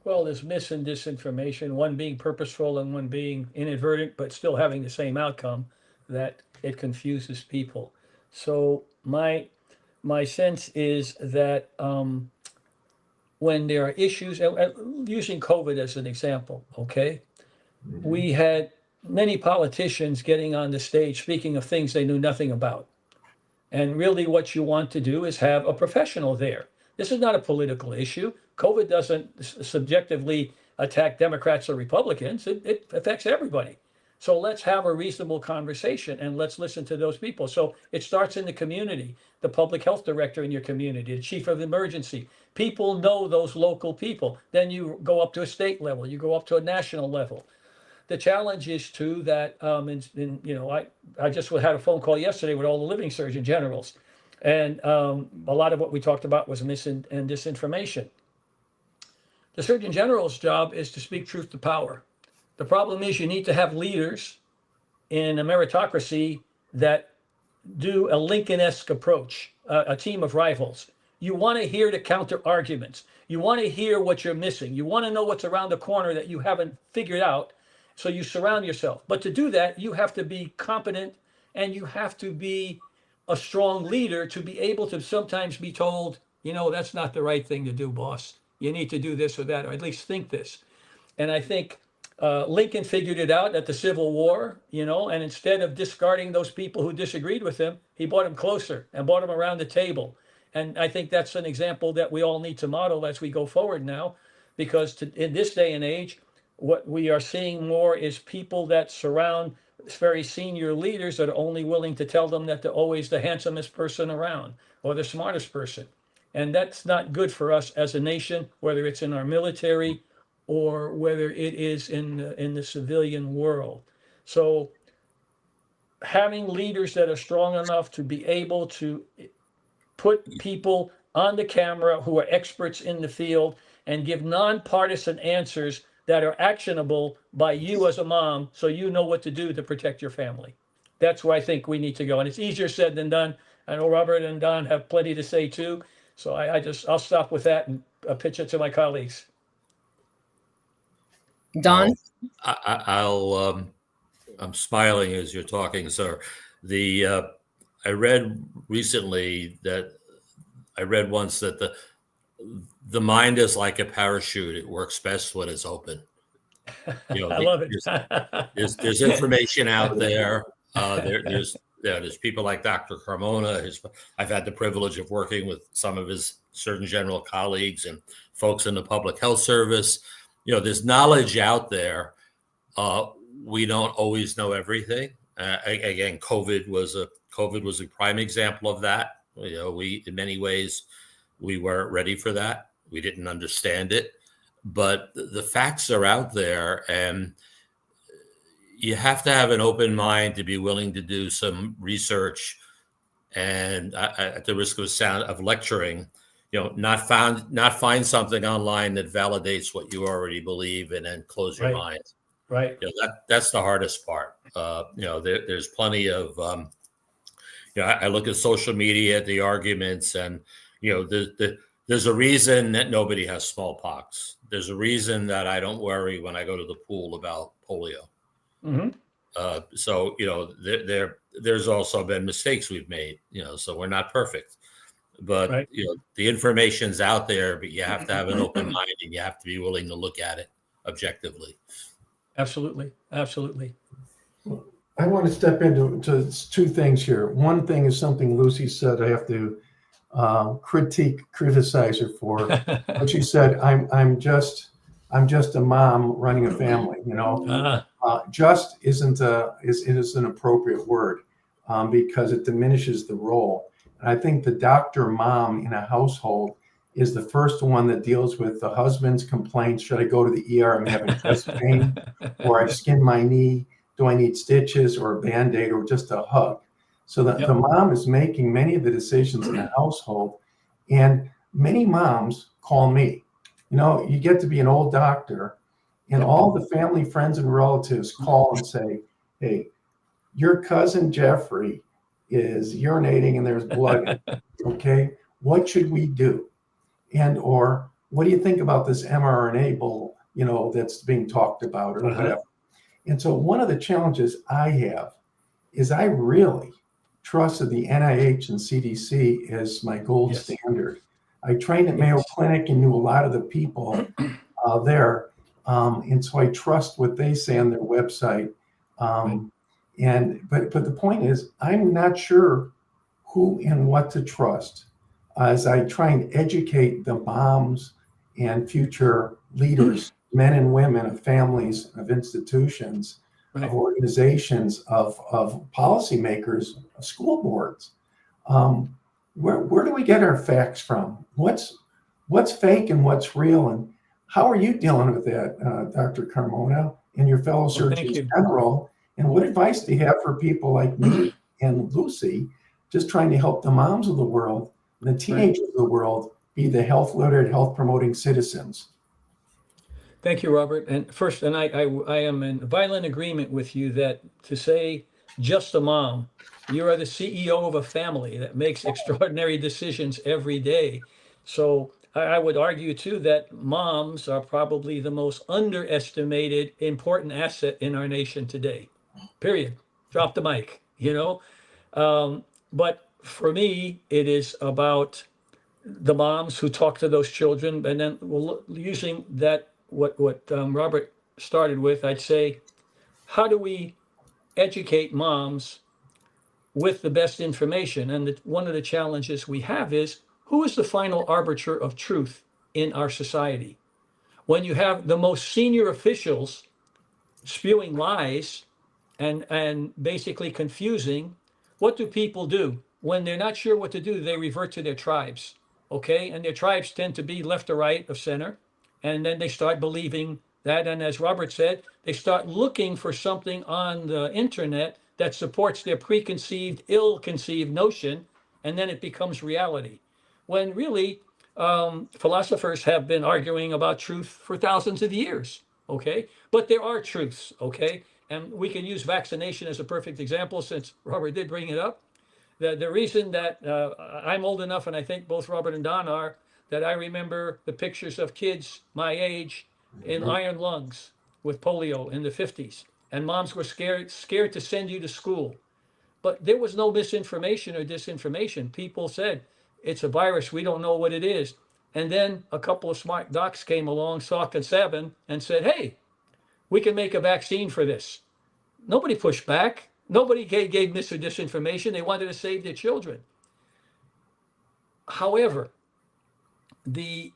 Speaker 5: Well, there's mis and disinformation, one being purposeful and one being inadvertent, but still having the same outcome, that it confuses people. So my sense is that when there are issues, using COVID as an example, okay, we had many politicians getting on the stage speaking of things they knew nothing about. And really what you want to do is have a professional there This is not a political issue. COVID doesn't subjectively attack Democrats or Republicans. It affects everybody. So let's have a reasonable conversation and let's listen to those people. So it starts in the community, the public health director in your community, the chief of emergency. People know those local people. Then you go up to a state level, you go up to a national level. The challenge is too that, I just had a phone call yesterday with all the living surgeon generals. And a lot of what we talked about was and disinformation. The Surgeon General's job is to speak truth to power. The problem is you need to have leaders in a meritocracy that do a Lincoln-esque approach, a team of rivals. You want to hear the counter arguments. You want to hear what you're missing. You want to know what's around the corner that you haven't figured out. So you surround yourself. But to do that, you have to be competent and you have to be a strong leader to be able to sometimes be told, that's not the right thing to do, boss. You need to do this or that, or at least think this. And I think Lincoln figured it out at the Civil War, and instead of discarding those people who disagreed with him, he brought them closer and brought them around the table. And I think that's an example that we all need to model as we go forward now, because in this day and age, what we are seeing more is people that surround very senior leaders that are only willing to tell them that they're always the handsomest person around or the smartest person. And that's not good for us as a nation, whether it's in our military or whether it is in the civilian world. So having leaders that are strong enough to be able to put people on the camera who are experts in the field and give nonpartisan answers that are actionable by you as a mom, so you know what to do to protect your family. That's where I think we need to go. And it's easier said than done. I know Robert and Don have plenty to say too. So I'll stop with that and pitch it to my colleagues.
Speaker 2: Don?
Speaker 4: I'm smiling as you're talking, sir. I read recently that once that the mind is like a parachute. It works best when it's open.
Speaker 5: I love it.
Speaker 4: There's information out there. There's people like Dr. Carmona. I've had the privilege of working with some of his Surgeon General colleagues and folks in the public health service. There's knowledge out there. We don't always know everything. Again, COVID was a prime example of that. We in many ways we weren't ready for that. We didn't understand it, but the facts are out there, and you have to have an open mind to be willing to do some research. And at the risk of lecturing, not find something online that validates what you already believe and then close your mind.
Speaker 5: Right.
Speaker 4: That's the hardest part. There's plenty of, I look at social media, the arguments, and, there's a reason that nobody has smallpox. There's a reason that I don't worry when I go to the pool about polio.
Speaker 5: Mm-hmm.
Speaker 4: So, there's also been mistakes we've made, so we're not perfect. But,
Speaker 5: right.
Speaker 4: The information's out there, but you have to have an open mind and you have to be willing to look at it objectively.
Speaker 5: Absolutely. Absolutely.
Speaker 3: I want to step into two things here. One thing is something Lucy said I have to criticize her for. But she said, I'm just a mom running a family, just isn't an appropriate word because it diminishes the role. And I think the doctor mom in a household is the first one that deals with the husband's complaints. Should I go to the ER? I'm having chest pain, or I've skinned my knee. Do I need stitches or a Band-Aid or just a hug? So the mom is making many of the decisions in the household. And many moms call me. You get to be an old doctor, and all the family, friends, and relatives call and say, hey, your cousin Jeffrey is urinating and there's blood in it. Okay, what should we do? And or what do you think about this mRNA bull, that's being talked about or whatever? And so one of the challenges I have is I really trusted the NIH and CDC as my gold standard. I trained at Mayo Clinic and knew a lot of the people there. And so I trust what they say on their website. But the point is, I'm not sure who and what to trust. as I try and educate the moms and future leaders, men and women of families, of institutions,
Speaker 5: Right.
Speaker 3: of organizations, of policymakers, of school boards. Where do we get our facts from? What's fake and what's real? And how are you dealing with that, Dr. Carmona, and your fellow
Speaker 5: Well, thank
Speaker 3: surgeons
Speaker 5: you.
Speaker 3: general? And what advice do you have for people like me and Lucy, just trying to help the moms of the world, the teenagers of the world, be the health literate, health promoting citizens?
Speaker 5: Thank you, Robert. And first, and I am in violent agreement with you that to say just a mom, you are the CEO of a family that makes extraordinary decisions every day. So I would argue too that moms are probably the most underestimated important asset in our nation today. Period. Drop the mic, you know? But for me, it is about the moms who talk to those children, and then using that what Robert started with, I'd say, how do we educate moms with the best information? And one of the challenges we have is who is the final arbiter of truth in our society? When you have the most senior officials spewing lies and basically confusing, what do people do? When they're not sure what to do, they revert to their tribes, okay? And their tribes tend to be left or right of center. And then they start believing that. And as Robert said, they start looking for something on the internet that supports their preconceived, ill-conceived notion, and then it becomes reality. When really, philosophers have been arguing about truth for thousands of years, okay? But there are truths, okay? And we can use vaccination as a perfect example since Robert did bring it up. The reason that I'm old enough, and I think both Robert and Don are, that I remember the pictures of kids my age in iron lungs with polio in the 50s. And moms were scared to send you to school. But there was no misinformation or disinformation. People said, it's a virus, we don't know what it is. And then a couple of smart docs came along, Salk and Sabin, and said, hey, we can make a vaccine for this. Nobody pushed back. Nobody gave mis or disinformation. They wanted to save their children. However, the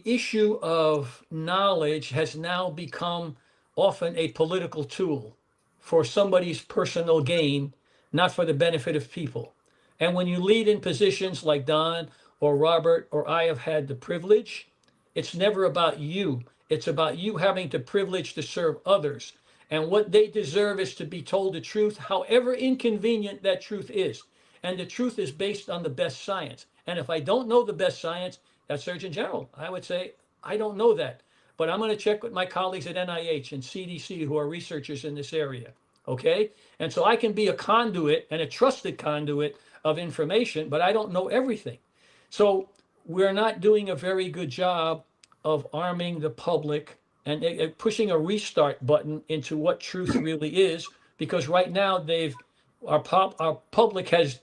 Speaker 5: issue of knowledge has now become often a political tool for somebody's personal gain, not for the benefit of people. And when you lead in positions like Don or Robert or I have had the privilege, it's never about you. It's about you having the privilege to serve others. And what they deserve is to be told the truth, however inconvenient that truth is. And the truth is based on the best science. And if I don't know the best science, as Surgeon General, I would say, I don't know that. But I'm going to check with my colleagues at NIH and CDC who are researchers in this area. Okay? And so I can be a conduit and a trusted conduit of information, but I don't know everything. So we're not doing a very good job of arming the public and pushing a restart button into what truth really is, because right now our public has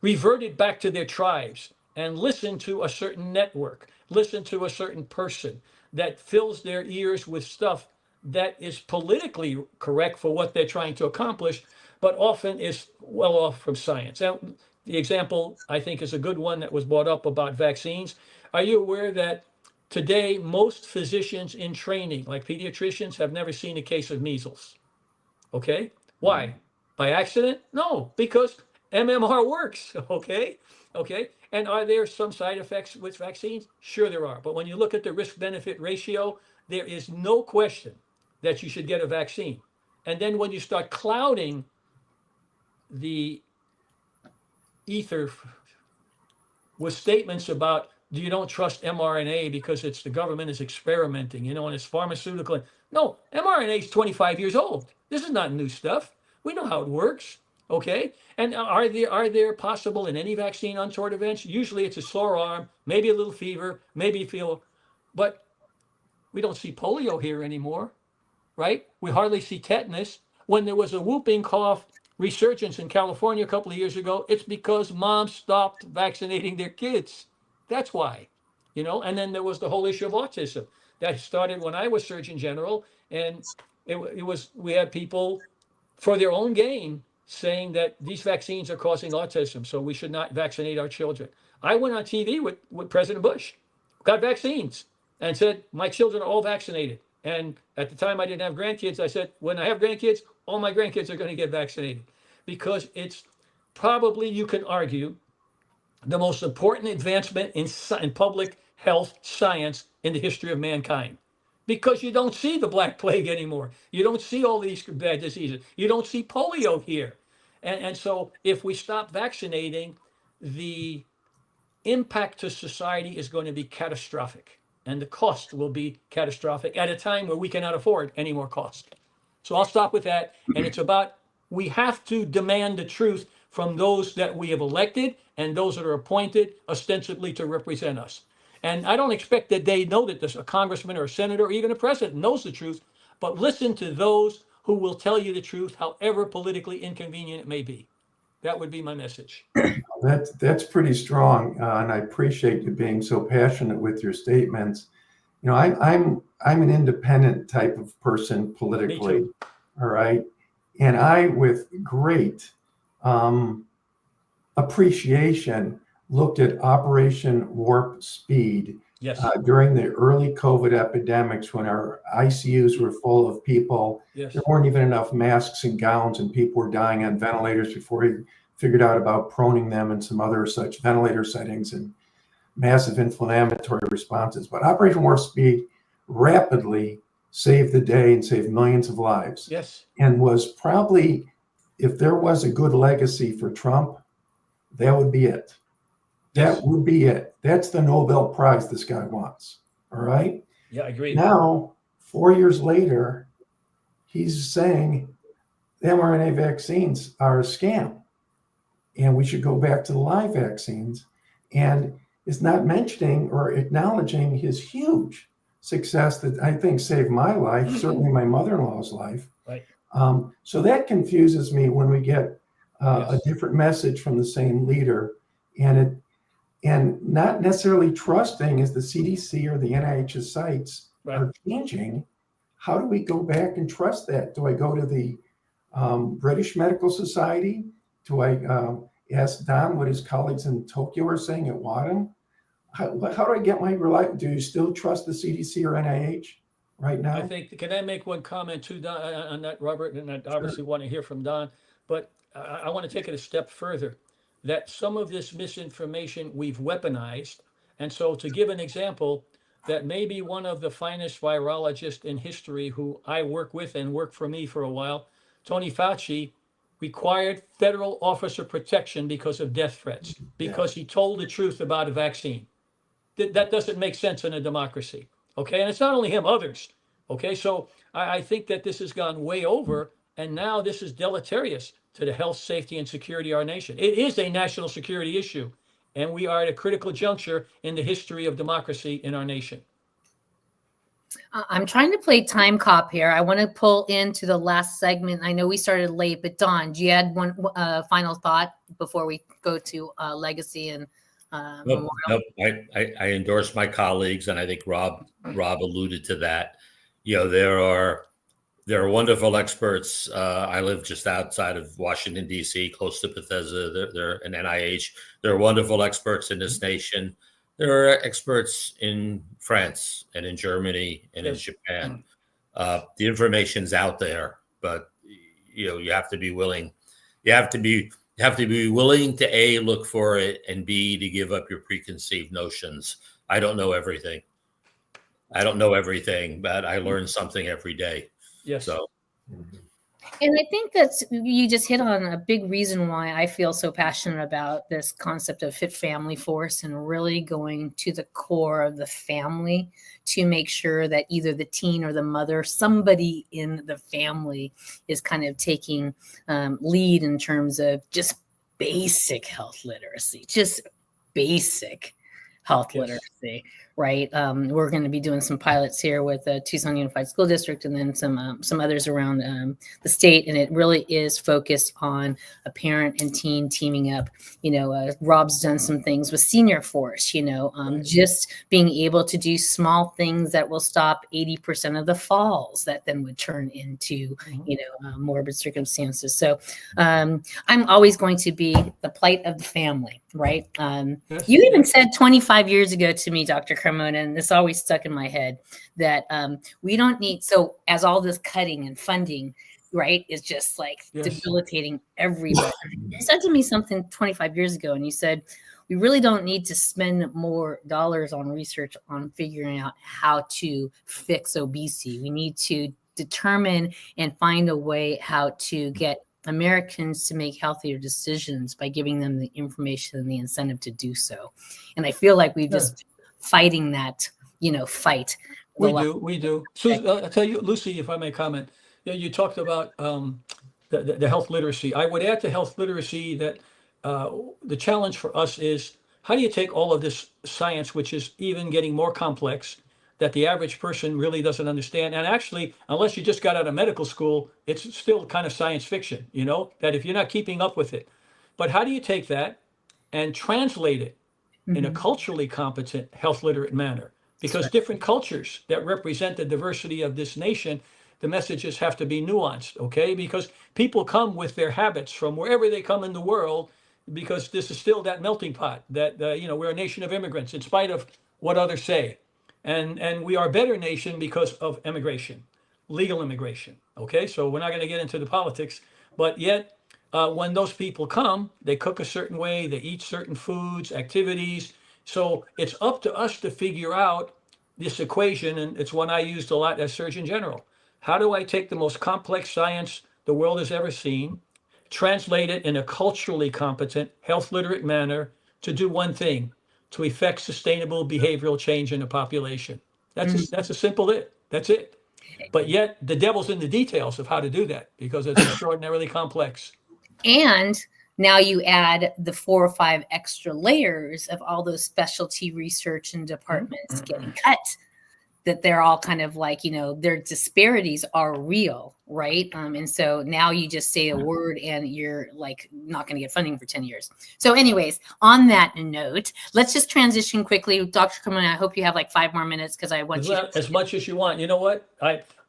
Speaker 5: reverted back to their tribes and listened to a certain network, listened to a certain person that fills their ears with stuff that is politically correct for what they're trying to accomplish, but often is well off from science. Now, the example I think is a good one that was brought up about vaccines. Are you aware that today most physicians in training, like pediatricians, have never seen a case of measles? Okay, why? By accident? No, because MMR works. Okay. And are there some side effects with vaccines? Sure, there are. But when you look at the risk benefit ratio, there is no question that you should get a vaccine. And then when you start clouding the ether with statements about you don't trust mRNA because it's the government is experimenting, and it's pharmaceutical. No, mRNA is 25 years old. This is not new stuff. We know how it works. Okay. And are there possible in any vaccine untoward events? Usually it's a sore arm, maybe a little fever, maybe feel, but we don't see polio here anymore, right? We hardly see tetanus. When there was a whooping cough resurgence in California a couple of years ago, it's because moms stopped vaccinating their kids. That's why, and then there was the whole issue of autism that started when I was Surgeon General. And we had people for their own gain saying that these vaccines are causing autism, so we should not vaccinate our children. I went on TV with President Bush, got vaccines, and said, my children are all vaccinated. And at the time I didn't have grandkids. I said, when I have grandkids, all my grandkids are going to get vaccinated, because it's probably, you can argue, the most important advancement in public health science in the history of mankind. Because you don't see the Black Plague anymore. You don't see all these bad diseases. You don't see polio here. And so if we stop vaccinating, the impact to society is going to be catastrophic. And the cost will be catastrophic at a time where we cannot afford any more cost. So I'll stop with that. And it's about, we have to demand the truth from those that we have elected and those that are appointed ostensibly to represent us. And I don't expect that they know that a congressman or a senator or even a president knows the truth, but listen to those who will tell you the truth, however politically inconvenient it may be. That would be my message.
Speaker 3: That's pretty strong, and I appreciate you being so passionate with your statements. You know, I'm an independent type of person politically.
Speaker 5: Me too.
Speaker 3: All right, and I, with great appreciation, looked at Operation Warp Speed
Speaker 5: Yes.
Speaker 3: During the early COVID epidemics, when our ICUs were full of people.
Speaker 5: Yes.
Speaker 3: There weren't even enough masks and gowns, and people were dying on ventilators before he figured out about proning them and some other such ventilator settings and massive inflammatory responses. But Operation Warp Speed rapidly saved the day and saved millions of lives.
Speaker 5: Yes.
Speaker 3: And was probably, if there was a good legacy for Trump, that would be it. That would be it. That's the Nobel Prize this guy wants. All right.
Speaker 5: Yeah, I agree.
Speaker 3: Now, 4 years later, he's saying the mRNA vaccines are a scam and we should go back to the live vaccines, and is not mentioning or acknowledging his huge success that I think saved my life, certainly my mother-in-law's life.
Speaker 5: Right.
Speaker 3: So that confuses me when we get
Speaker 5: Yes.
Speaker 3: a different message from the same leader, and not necessarily trusting as the CDC or the NIH's sites
Speaker 5: Right.
Speaker 3: are changing. How do we go back and trust that? Do I go to the British Medical Society? Do I ask Don what his colleagues in Tokyo are saying at WADEM? How do I get my do you still trust the CDC or NIH right now?
Speaker 5: I think, can I make one comment too, Don, on that, Robert? And I obviously want to hear from Don, but I want to take it a step further, that some of this misinformation we've weaponized. And so, to give an example, that maybe one of the finest virologists in history who I work with and worked for me for a while, Tony Fauci, required federal officer protection because of death threats, because he told the truth about a vaccine. That doesn't make sense in a democracy. Okay. And it's not only him, others. Okay. So I think that this has gone way over, and now this is deleterious to the health, safety, and security of our nation. It is a national security issue, and we are at a critical juncture in the history of democracy in our nation.
Speaker 2: I'm trying to play time cop here. I want to pull into the last segment. I know we started late, but Don, do you add one final thought before we go to legacy and memorial?
Speaker 4: Nope. I endorse my colleagues, and I think Rob alluded to that. You know, there are wonderful experts. I live just outside of Washington, D.C., close to Bethesda. They're an NIH. There are wonderful experts in this nation. There are experts in France and in Germany and in Japan. The information's out there, but you have to be willing. You have to be willing to A, look for it, and B, to give up your preconceived notions. I don't know everything, but I learn something every day.
Speaker 5: Yes.
Speaker 4: So.
Speaker 2: And I think that you just hit on a big reason why I feel so passionate about this concept of fit family force, and really going to the core of the family to make sure that either the teen or the mother, somebody in the family, is kind of taking lead in terms of just basic health literacy, literacy, right? We're going to be doing some pilots here with Tucson Unified School District, and then some others around the state. And it really is focused on a parent and teen teaming up. Rob's done some things with Senior Force. Just being able to do small things that will stop 80% of the falls that then would turn into morbid circumstances. So I'm always going to be the plight of the family, right?
Speaker 5: Yes.
Speaker 2: You even said 25 years ago to me, Dr. Carmona, and this always stuck in my head, that we don't need, so as all this cutting and funding, right, is just like debilitating everybody. You said to me something 25 years ago, and you said, we really don't need to spend more dollars on research on figuring out how to fix obesity. We need to determine and find a way how to get Americans to make healthier decisions by giving them the information and the incentive to do so. And I feel like we've just fighting that, fight.
Speaker 5: We do. Susan, I'll tell you, Lucy, if I may comment, you talked about the health literacy. I would add to health literacy that the challenge for us is, how do you take all of this science, which is even getting more complex, that the average person really doesn't understand? And actually, unless you just got out of medical school, it's still kind of science fiction, that if you're not keeping up with it. But how do you take that and translate it in a culturally competent, health literate manner? Because different cultures that represent the diversity of this nation, the messages have to be nuanced, okay? Because people come with their habits from wherever they come in the world, because this is still that melting pot that, we're a nation of immigrants in spite of what others say. And we are a better nation because of immigration, legal immigration, okay? So we're not going to get into the politics, but yet when those people come, they cook a certain way, they eat certain foods, activities. So it's up to us to figure out this equation, and it's one I used a lot as Surgeon General. How do I take the most complex science the world has ever seen, translate it in a culturally competent, health literate manner to do one thing, to effect sustainable behavioral change in the population? That's a simple it. That's it. But yet the devil's in the details of how to do that, because it's extraordinarily complex.
Speaker 2: And now you add the 4 or 5 extra layers of all those specialty research and departments getting cut, that they're all kind of like, their disparities are real, right? And so now you just say a word and you're like not going to get funding for 10 years. So anyways, on that note, let's just transition quickly. Dr. Carmona, I hope you have like 5 more minutes, because I want
Speaker 5: as much as you want. You know what?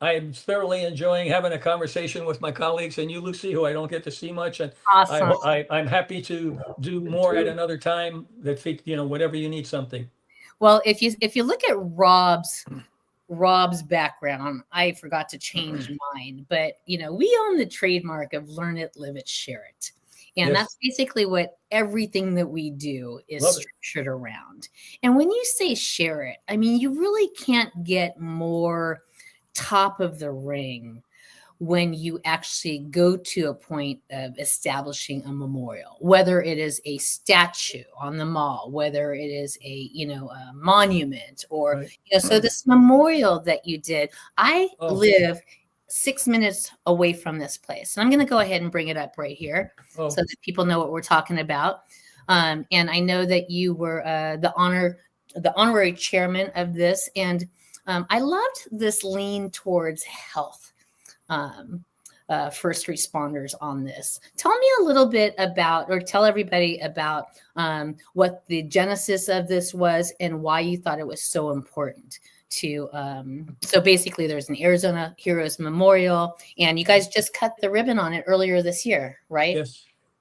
Speaker 5: I'm thoroughly enjoying having a conversation with my colleagues and you, Lucy, who I don't get to see much. And
Speaker 2: awesome.
Speaker 5: I'm happy to do more at another time, that whatever you need something.
Speaker 2: Well, if you look at Rob's background, I forgot to change mine, but we own the trademark of learn it, live it, share it. And that's basically what everything that we do is structured around. And when you say share it, I mean, you really can't get more top of the ring when you actually go to a point of establishing a memorial, whether it is a statue on the mall, whether it is a monument, or so this memorial that you did. I live 6 minutes away from this place, and I'm going to go ahead and bring it up right here so that people know what we're talking about. And I know that you were the honorary chairman of this, and I loved this lean towards health. First responders on this. Tell me a little bit about, or tell everybody about what the genesis of this was and why you thought it was so important to, so basically there's an Arizona Heroes Memorial, and you guys just cut the ribbon on it earlier this year, right?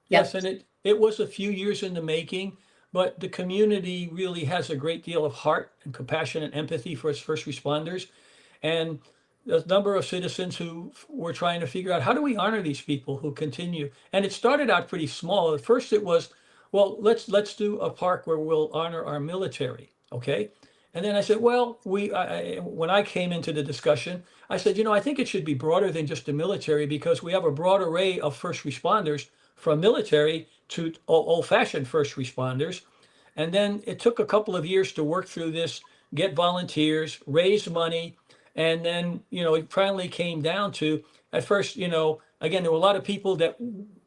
Speaker 5: Yes, and it was a few years in the making, but the community really has a great deal of heart and compassion and empathy for its first responders. And a number of citizens who were trying to figure out, how do we honor these people who continue? And it started out pretty small. At first it was, well, let's do a park where we'll honor our military, okay? And then I said, well, when I came into the discussion, I said, I think it should be broader than just the military, because we have a broad array of first responders, from military to old-fashioned first responders. And then it took a couple of years to work through this, get volunteers, raise money. And then, it finally came down to, at first, again, there were a lot of people that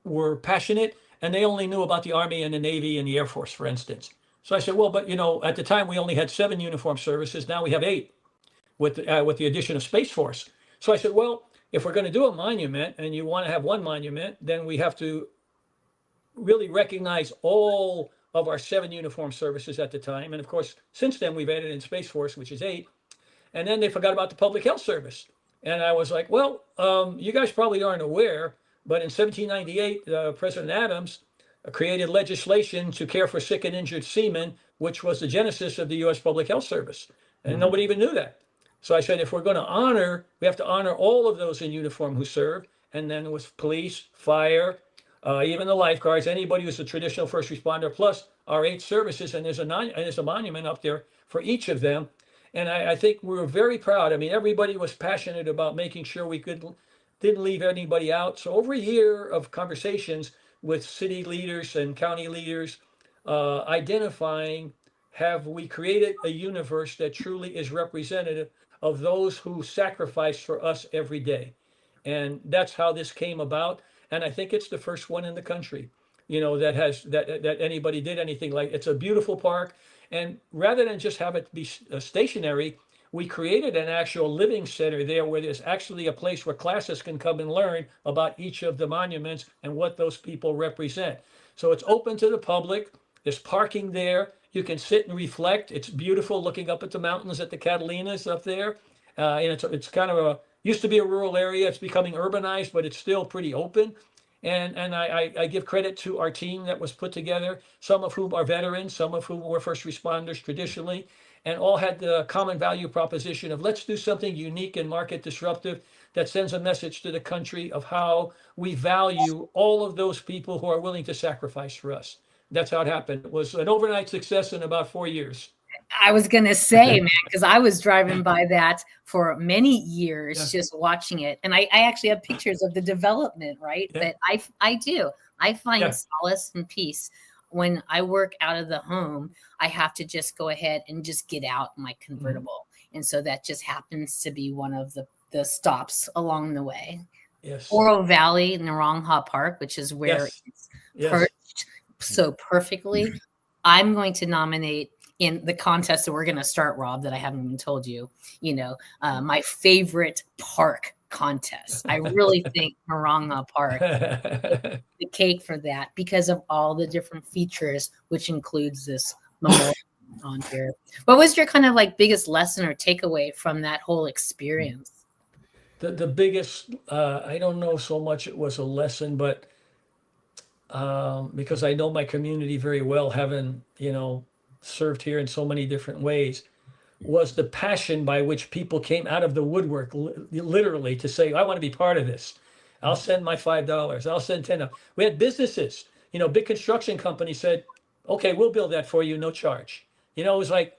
Speaker 5: were passionate, and they only knew about the Army and the Navy and the Air Force, for instance. So I said, well, but at the time we only had 7 uniformed services. Now we have 8 with the addition of Space Force. So I said, well, if we're going to do a monument and you want to have one monument, then we have to really recognize all of our 7 uniformed services at the time. And of course, since then we've added in Space Force, which is 8. And then they forgot about the public health service. And I was like, well, you guys probably aren't aware, but in 1798, President Adams created legislation to care for sick and injured seamen, which was the genesis of the U.S. Public Health Service. And nobody even knew that. So I said, if we're going to honor, we have to honor all of those in uniform who served. And then it was police, fire, even the lifeguards, anybody who's a traditional first responder, plus our 8 services. And there's a monument up there for each of them. And I think we were very proud. I mean, everybody was passionate about making sure we didn't leave anybody out. So over a year of conversations with city leaders and county leaders, identifying, have we created a universe that truly is representative of those who sacrifice for us every day? And that's how this came about. And I think it's the first one in the country, that has that anybody did anything like. It's a beautiful park. And rather than just have it be stationary, we created an actual living center there where there's actually a place where classes can come and learn about each of the monuments and what those people represent. So it's open to the public. There's parking there. You can sit and reflect. It's beautiful looking up at the mountains at the Catalinas up there. And it's kind of used to be a rural area. It's becoming urbanized, but it's still pretty open. And I give credit to our team that was put together, some of whom are veterans, some of whom were first responders traditionally, and all had the common value proposition of let's do something unique and market disruptive that sends a message to the country of how we value all of those people who are willing to sacrifice for us. That's how it happened. It was an overnight success in about 4 years.
Speaker 2: I was going to say, man, because I was driving by that for many years, just watching it. And I actually have pictures of the development, right?
Speaker 5: Yeah.
Speaker 2: But I do. I find solace and peace when I work out of the home. I have to just go ahead and just get out in my convertible. And so that just happens to be one of the stops along the way.
Speaker 5: Yes.
Speaker 2: Oro Valley, Narongha Park, which is where it's perched so perfectly. I'm going to nominate in the contest that we're going to start, Rob, that I haven't even told you, my favorite park contest. I really think Narongha Park is the cake for that because of all the different features, which includes this memorial on here. What was your kind of like biggest lesson or takeaway from that whole experience?
Speaker 5: The biggest, I don't know so much it was a lesson, but because I know my community very well, having, served here in so many different ways, was the passion by which people came out of the woodwork, literally, to say, I want to be part of this. I'll send my $5. I'll send $10. We had businesses, big construction companies said, okay, we'll build that for you, no charge. It was like,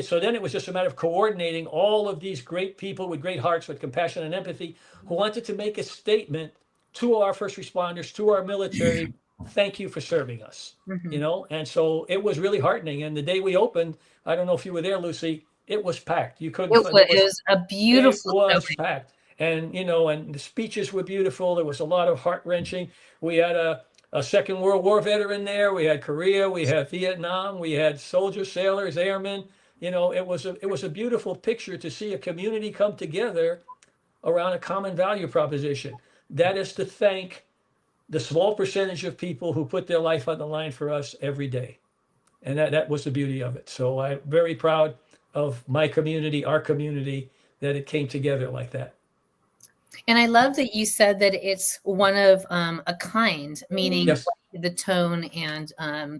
Speaker 5: so then it was just a matter of coordinating all of these great people with great hearts, with compassion and empathy, who wanted to make a statement to our first responders, to our military, thank you for serving us, and so it was really heartening. And the day we opened, I don't know if you were there, Lucy, it was packed. You couldn't.
Speaker 2: It was a beautiful.
Speaker 5: It was packed, and and the speeches were beautiful. There was a lot of heart wrenching. We had a Second World War veteran there. We had Korea. We had Vietnam. We had soldiers, sailors, airmen. It was a beautiful picture to see a community come together around a common value proposition. That is to thank the small percentage of people who put their life on the line for us every day. And that was the beauty of it. So I'm very proud of my community, our community, that it came together like that.
Speaker 2: And I love that you said that it's one of a kind, meaning the tone and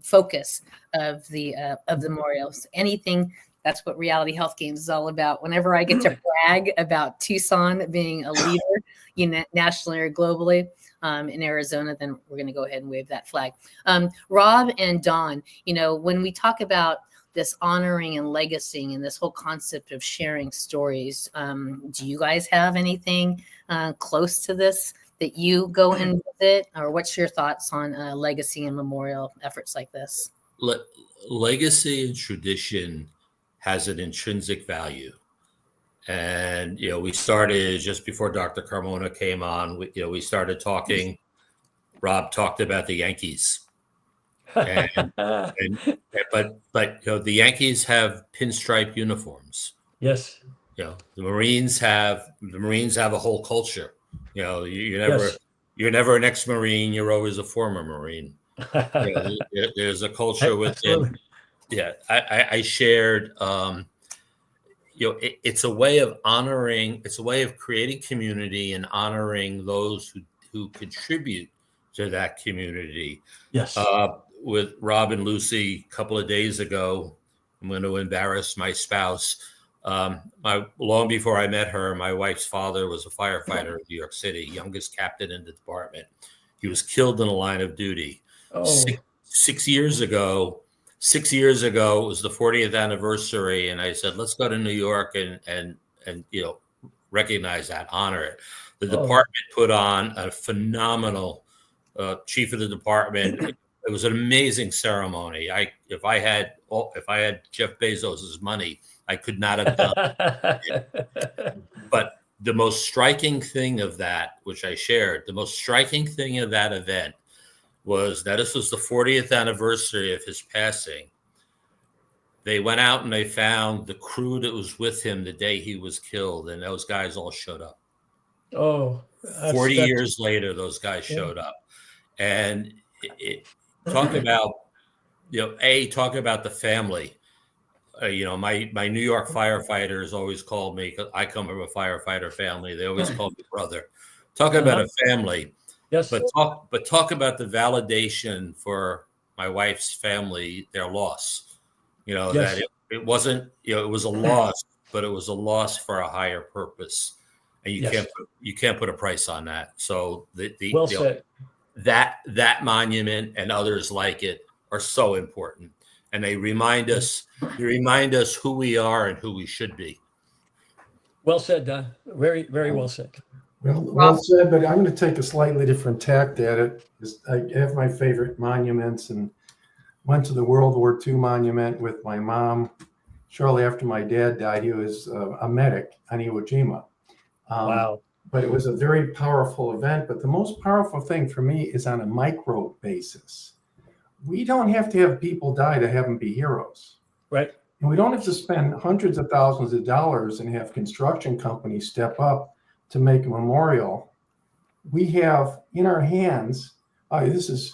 Speaker 2: focus of the memorials. Anything, that's what Reality Health Games is all about. Whenever I get to brag about Tucson being a leader, nationally or globally, in Arizona, then we're going to go ahead and wave that flag. Rob and Don, when we talk about this honoring and legacying and this whole concept of sharing stories, do you guys have anything close to this that you go and visit, or what's your thoughts on legacy and memorial efforts like this?
Speaker 4: Legacy and tradition has an intrinsic value. And, we started just before Dr. Carmona came on, we started talking. Rob talked about the Yankees. and and but the Yankees have pinstripe uniforms.
Speaker 5: Yes.
Speaker 4: The Marines have a whole culture.
Speaker 5: Yes.
Speaker 4: You're never an ex-Marine. You're always a former Marine. There's a culture within.
Speaker 5: Absolutely.
Speaker 4: Yeah, I shared. It's a way of honoring. It's a way of creating community and honoring those who contribute to that community.
Speaker 5: Yes.
Speaker 4: With Rob and Lucy a couple of days ago, I'm going to embarrass my spouse. Long before I met her, my wife's father was a firefighter in New York City, youngest captain in the department. He was killed in the line of duty.
Speaker 5: Oh.
Speaker 4: 6 years ago. 6 years ago, it was the 40th anniversary, and I said, "Let's go to New York and recognize that, honor it." The department put on a phenomenal chief of the department. It was an amazing ceremony. If I had Jeff Bezos's money, I could not have done it. But the most striking thing of that, which I shared, the most striking thing of that event was that this was the 40th anniversary of his passing. They went out and they found the crew that was with him the day he was killed, and those guys all showed up. 40 years later, those guys showed up. And talk about the family. My New York firefighters always called me, because I come from a firefighter family. They always called me brother. Talk about a family.
Speaker 5: Yes.
Speaker 4: But talk about the validation for my wife's family, their loss. That it wasn't, it was a loss, but it was a loss for a higher purpose. And you can't put a price on that. So
Speaker 5: well said.
Speaker 4: That monument and others like it are so important. And they remind us who we are and who we should be.
Speaker 5: Well said, Don. Very, very well said.
Speaker 3: Well said, but I'm going to take a slightly different tact at it. I have my favorite monuments and went to the World War II monument with my mom. Shortly after my dad died, he was a medic on Iwo Jima.
Speaker 5: Wow.
Speaker 3: But it was a very powerful event. But the most powerful thing for me is on a micro basis. We don't have to have people die to have them be heroes.
Speaker 5: Right.
Speaker 3: And we don't have to spend hundreds of thousands of dollars and have construction companies step up to make a memorial. We have in our hands, it's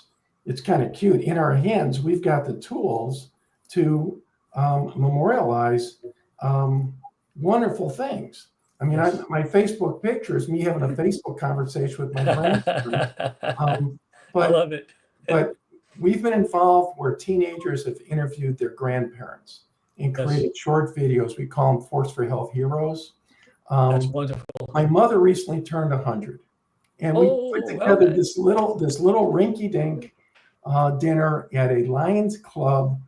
Speaker 3: kind of cute. In our hands, we've got the tools to memorialize wonderful things. I mean, my Facebook picture is me having a Facebook conversation with my grandchildren.
Speaker 5: I love it.
Speaker 3: But we've been involved where teenagers have interviewed their grandparents and created short videos. We call them Force for Health Heroes.
Speaker 5: That's wonderful.
Speaker 3: My mother recently turned 100, and we put together this little rinky-dink dinner at a Lions Club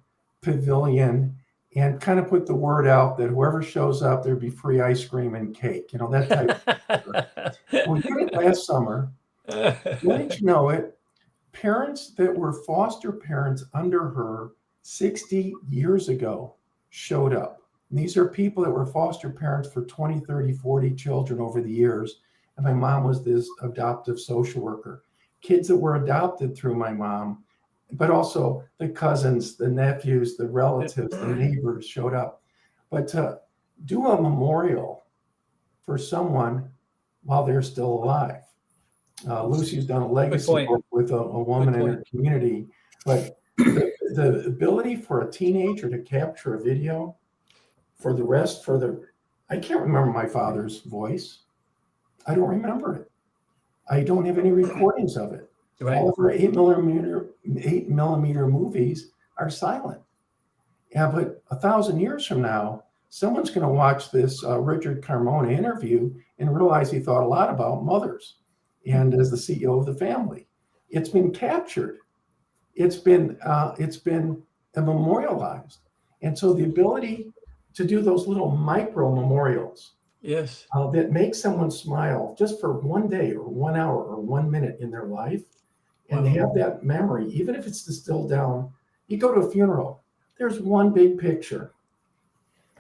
Speaker 3: pavilion, and kind of put the word out that whoever shows up, there'd be free ice cream and cake. That type of we did it last summer. Wouldn't you know it? Parents that were foster parents under her 60 years ago showed up. And these are people that were foster parents for 20, 30, 40 children over the years. And my mom was this adoptive social worker. Kids that were adopted through my mom, but also the cousins, the nephews, the relatives, the neighbors showed up. But to do a memorial for someone while they're still alive. Lucy's done a legacy work with a woman in her community. But the ability for a teenager to capture a video I can't remember my father's voice. I don't remember it. I don't have any recordings of it. Right. All of our 8mm movies are silent. Yeah, but 1,000 years from now, someone's going to watch this Richard Carmona interview and realize he thought a lot about mothers. And as the CEO of the family, it's been captured. It's been memorialized. And so the ability to do those little micro memorials, that make someone smile just for one day or 1 hour or 1 minute in their life, and have that memory, even if it's distilled down. You go to a funeral, there's one big picture,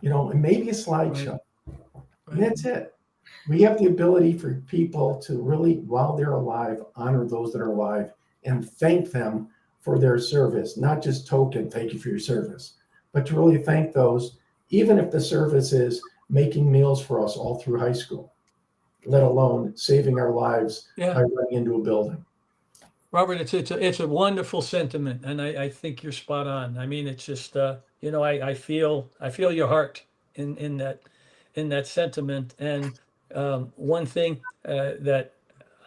Speaker 3: and maybe a slideshow. And that's it. We have the ability for people to really, while they're alive, honor those that are alive and thank them for their service, not just token, thank you for your service, but to really thank those, even if the service is making meals for us all through high school, let alone saving our lives by running into a building.
Speaker 5: Robert, it's a wonderful sentiment, and I think you're spot on. I mean, it's just I feel your heart in that sentiment. And one thing that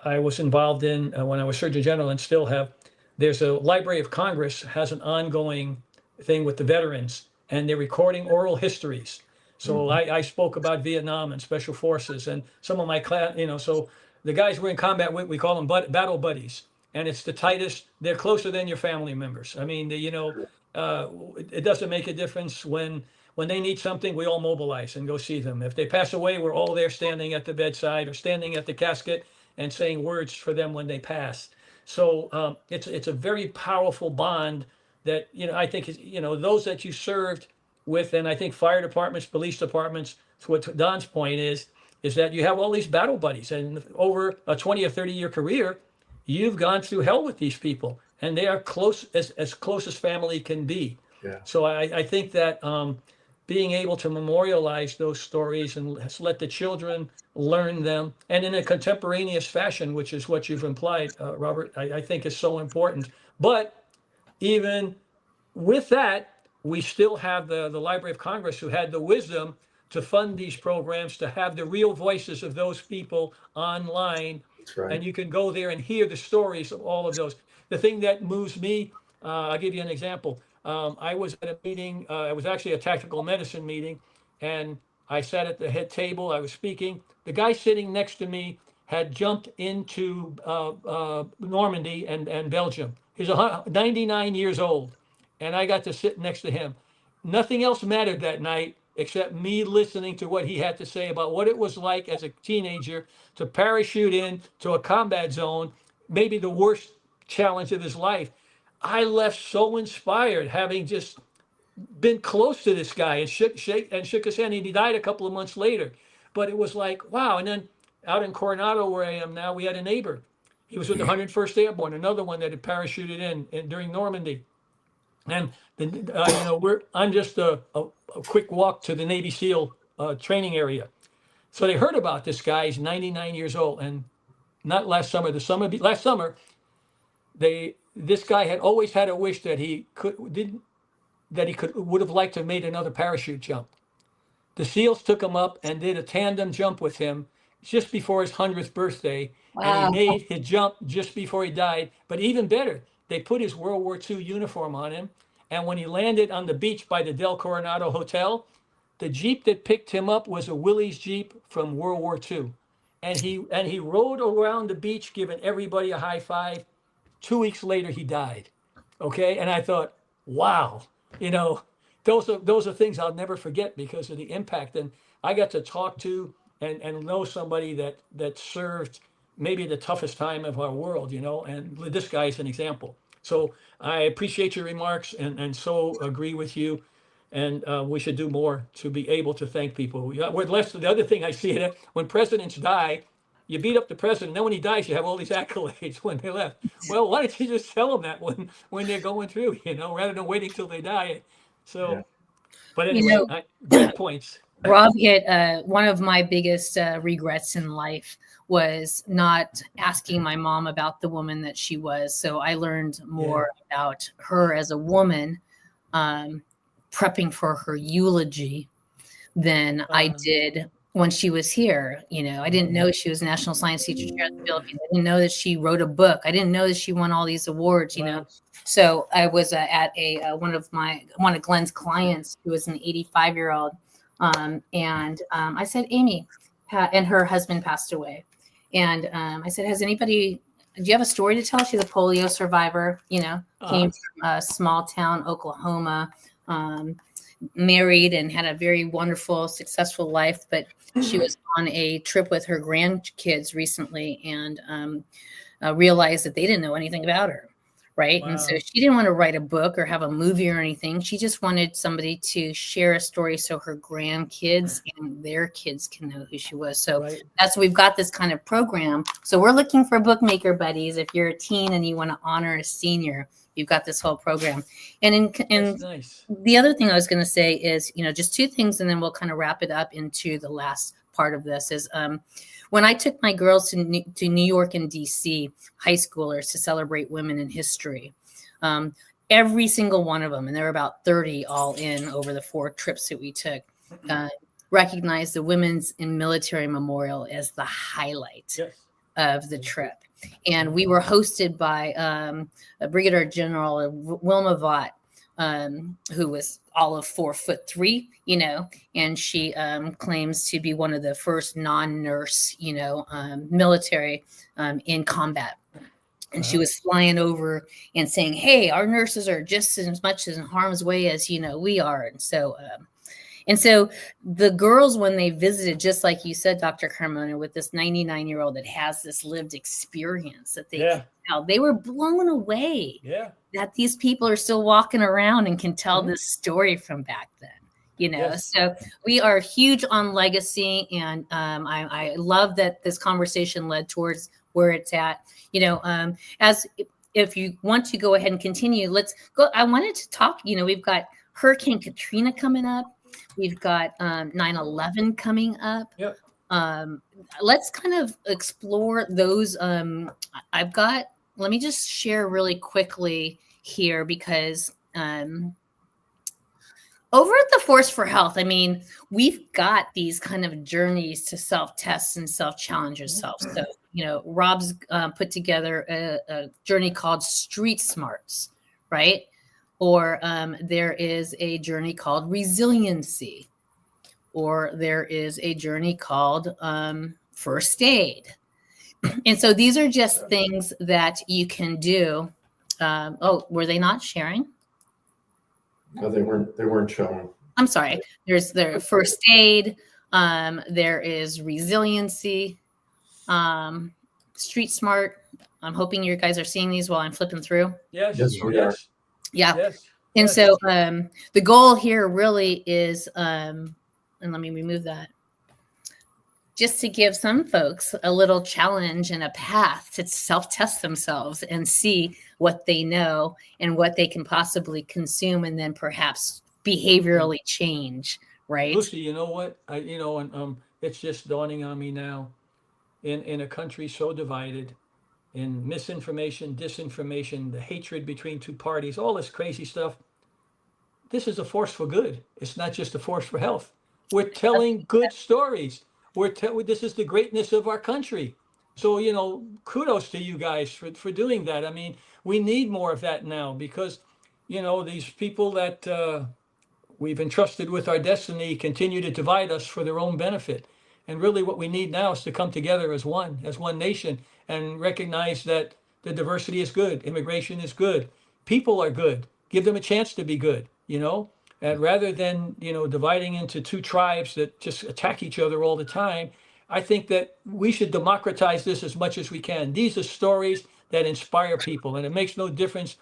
Speaker 5: I was involved in when I was Surgeon General and still have, there's a Library of Congress has an ongoing thing with the veterans, and they're recording oral histories. So I spoke about Vietnam and special forces, and some of my class, so the guys we're in combat with, we call them battle buddies, and it's the tightest. They're closer than your family members. I mean, it doesn't make a difference when they need something, we all mobilize and go see them. If they pass away, we're all there standing at the bedside or standing at the casket and saying words for them when they pass. So it's a very powerful bond that I think is those that you served with, and I think fire departments, police departments. To what Don's point is that you have all these battle buddies, and over a 20 or 30-year career, you've gone through hell with these people, and they are close as close as family can be.
Speaker 3: Yeah.
Speaker 5: So I think that being able to memorialize those stories and let the children learn them, and in a contemporaneous fashion, which is what you've implied, Robert, I think is so important. But even with that, we still have the Library of Congress, who had the wisdom to fund these programs, to have the real voices of those people online.
Speaker 3: That's right.
Speaker 5: And you can go there and hear the stories of all of those. The thing that moves me, I'll give you an example. I was at a meeting, it was actually a tactical medicine meeting, and I sat at the head table, I was speaking. The guy sitting next to me had jumped into Normandy and Belgium. He's 99 years old, and I got to sit next to him. Nothing else mattered that night except me listening to what he had to say about what it was like as a teenager to parachute in to a combat zone, maybe the worst challenge of his life. I left so inspired, having just been close to this guy, and shook his hand, and he died a couple of months later. But it was like, wow. And then out in Coronado, where I am now, we had a neighbor. He was with the 101st Airborne, another one that had parachuted in during Normandy. And I'm just a quick walk to the Navy SEAL training area. So they heard about this guy. He's 99 years old, and not last summer. Last summer, this guy had always had a wish that would have liked to have made another parachute jump. The SEALs took him up and did a tandem jump with him just before his 100th birthday.
Speaker 2: Wow.
Speaker 5: And he made his jump just before he died. But even better, they put his World War II uniform on him. And when he landed on the beach by the Del Coronado Hotel, the Jeep that picked him up was a Willys Jeep from World War II. And he rode around the beach, giving everybody a high five. 2 weeks later, he died. Okay. And I thought, wow, those are things I'll never forget because of the impact. And I got to talk to and know somebody that served maybe the toughest time of our world, and this guy is an example. So I appreciate your remarks and so agree with you. And we should do more to be able to thank people. The other thing I see that when presidents die, you beat up the president. Then when he dies, you have all these accolades when they left. Well, why don't you just tell them that when they're going through, rather than waiting till they die? So, yeah. But anyway, great points.
Speaker 2: Rob hit one of my biggest regrets in life was not asking my mom about the woman that she was. So I learned more about her as a woman, prepping for her eulogy than I did when she was here. I didn't know she was National Science Teacher here in the Philippines. I didn't know that she wrote a book. I didn't know that she won all these awards,
Speaker 5: Wow.
Speaker 2: So I was at one of Glenn's clients, who was an 85-year-old. And I said, Amy, and her husband passed away. And I said, do you have a story to tell? She's a polio survivor, came from a small town, Oklahoma, married and had a very wonderful, successful life. But she was on a trip with her grandkids recently and realized that they didn't know anything about her. Right. Wow. And so she didn't want to write a book or have a movie or anything. She just wanted somebody to share a story so her grandkids and their kids can know who she was. So we've got this kind of program. So we're looking for bookmaker buddies. If you're a teen and you want to honor a senior, you've got this whole program. And
Speaker 5: That's nice.
Speaker 2: the other thing I was going to say is, just two things, and then we'll kind of wrap it up into the last part of this is, when I took my girls to New York and DC, high schoolers, to celebrate women in history, every single one of them, and there were about 30 all in over the 4 trips that we took, recognized the Women's and Military Memorial as the highlight of the trip. And we were hosted by Brigadier General Wilma Vaught, who was all of 4'3", and she claims to be one of the first non-nurse, military in combat. And she was flying over and saying, hey, our nurses are just as much in harm's way as, we are. And so the girls, when they visited, just like you said, Dr. Carmona, with this 99-year-old that has this lived experience that they were blown away that these people are still walking around and can tell this story from back then. So we are huge on legacy. And I love that this conversation led towards where it's at. If you want to go ahead and continue, let's go. I wanted to talk, we've got Hurricane Katrina coming up. We've got 9/11 coming up.
Speaker 5: Yep.
Speaker 2: Let's kind of explore those. Let me just share really quickly here, because over at the Force for Health, we've got these kind of journeys to self-test and self-challenge yourself. So, Rob's put together a journey called Street Smarts, right? Or there is a journey called Resiliency, or there is a journey called First Aid. And so these are just things that you can do. Were they not sharing?
Speaker 3: No, they weren't showing.
Speaker 2: I'm sorry. There's the First Aid. There is Resiliency, Street Smart. I'm hoping you guys are seeing these while I'm flipping through.
Speaker 5: Yes,
Speaker 3: we are.
Speaker 2: Yeah.
Speaker 5: Yes.
Speaker 2: And so the goal here really is, and let me remove that, just to give some folks a little challenge and a path to self-test themselves and see what they know and what they can possibly consume, and then perhaps behaviorally change, right?
Speaker 5: Lucy, you know what? It's just dawning on me now, in a country so divided, in misinformation, disinformation, the hatred between two parties, all this crazy stuff. This is a force for good. It's not just a force for health. We're telling good stories. This is the greatness of our country. So, kudos to you guys for doing that. We need more of that now, because, these people that we've entrusted with our destiny continue to divide us for their own benefit. And really what we need now is to come together as one nation, and recognize that the diversity is good, immigration is good, people are good, give them a chance to be good, and rather than, dividing into two tribes that just attack each other all the time. I think that we should democratize this as much as we can. These are stories that inspire people, and it makes no difference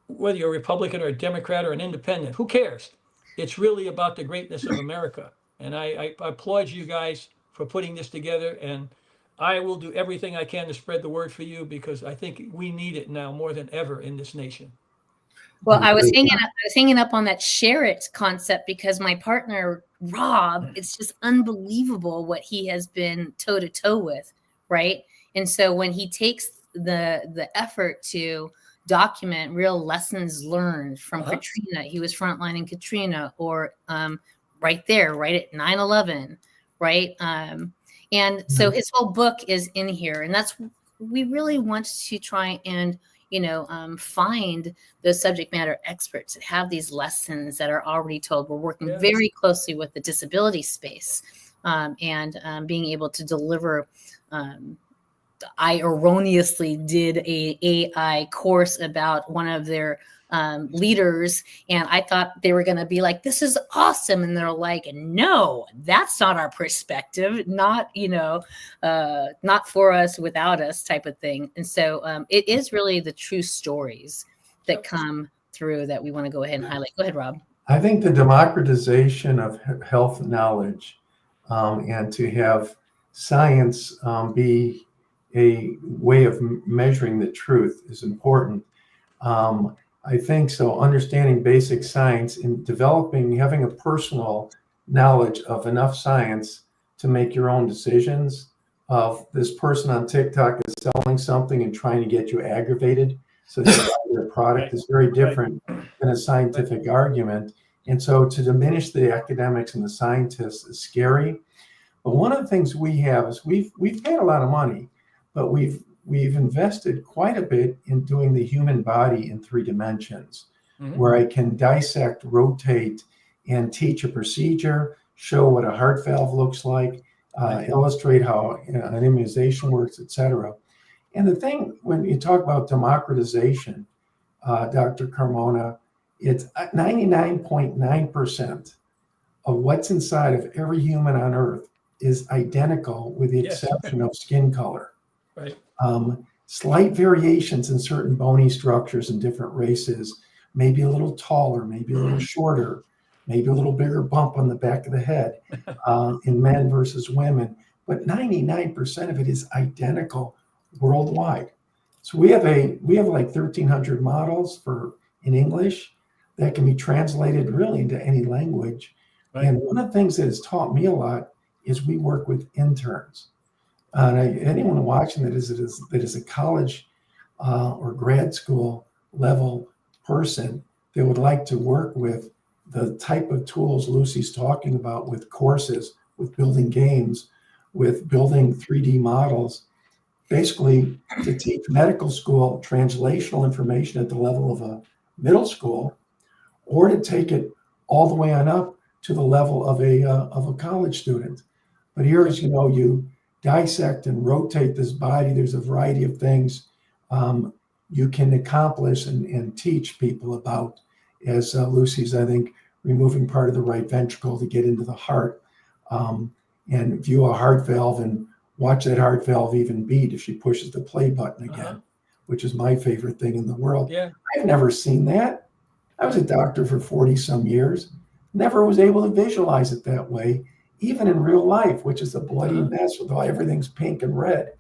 Speaker 5: whether you're a Republican or a Democrat or an independent. Who cares? It's really about the greatness of America. And I applaud you guys for putting this together, and I will do everything I can to spread the word for you, because I think we need it now more than ever in this nation.
Speaker 2: Well, I was hanging up on that share it concept, because my partner, Rob, it's just unbelievable what he has been toe to toe with. Right. And so when he takes the effort to document real lessons learned from Katrina, he was frontlining Katrina, or right at 9/11. Right. And so his whole book is in here, and we really want to try and, find the subject matter experts that have these lessons that are already told. We're working very closely with the disability space, and being able to deliver. I erroneously did a AI course about one of their leaders, and I thought they were going to be like, this is awesome. And they're like, no, that's not our perspective. Not, not for us, without us type of thing. And so it is really the true stories that come through that we want to go ahead and highlight. Go ahead, Rob.
Speaker 3: I think the democratization of health knowledge, and to have science be a way of measuring the truth is important. I think so. Understanding basic science and having a personal knowledge of enough science to make your own decisions. Of this person on TikTok is selling something and trying to get you aggravated so that you buy their product is very different than a scientific argument. And so to diminish the academics and the scientists is scary. But one of the things we have is we've paid a lot of money, but we've invested quite a bit in doing the human body in 3 dimensions, where I can dissect, rotate, and teach a procedure, show what a heart valve looks like, illustrate how an immunization works, etc. And the thing, when you talk about democratization, Dr. Carmona, it's 99.9% of what's inside of every human on Earth is identical with the exception of skin color.
Speaker 5: Right.
Speaker 3: Slight variations in certain bony structures in different races, maybe a little taller, maybe a little shorter, maybe a little bigger bump on the back of the head in men versus women, but 99% of it is identical worldwide. So we have like 1,300 models in English that can be translated really into any language. Right. And one of the things that has taught me a lot is we work with interns. Anyone watching that is a college or grad school level person that would like to work with the type of tools Lucy's talking about, with courses, with building games, with building 3D models, basically to teach medical school translational information at the level of a middle school, or to take it all the way on up to the level of a college student. But here is, you dissect and rotate this body. There's a variety of things you can accomplish and teach people about, as Lucy's, I think, removing part of the right ventricle to get into the heart, and view a heart valve and watch that heart valve even beat if she pushes the play button again, which is my favorite thing in the world.
Speaker 5: Yeah.
Speaker 3: I've never seen that. I was a doctor for 40 some years, never was able to visualize it that way, even in real life, which is a bloody mess with everything's pink and red.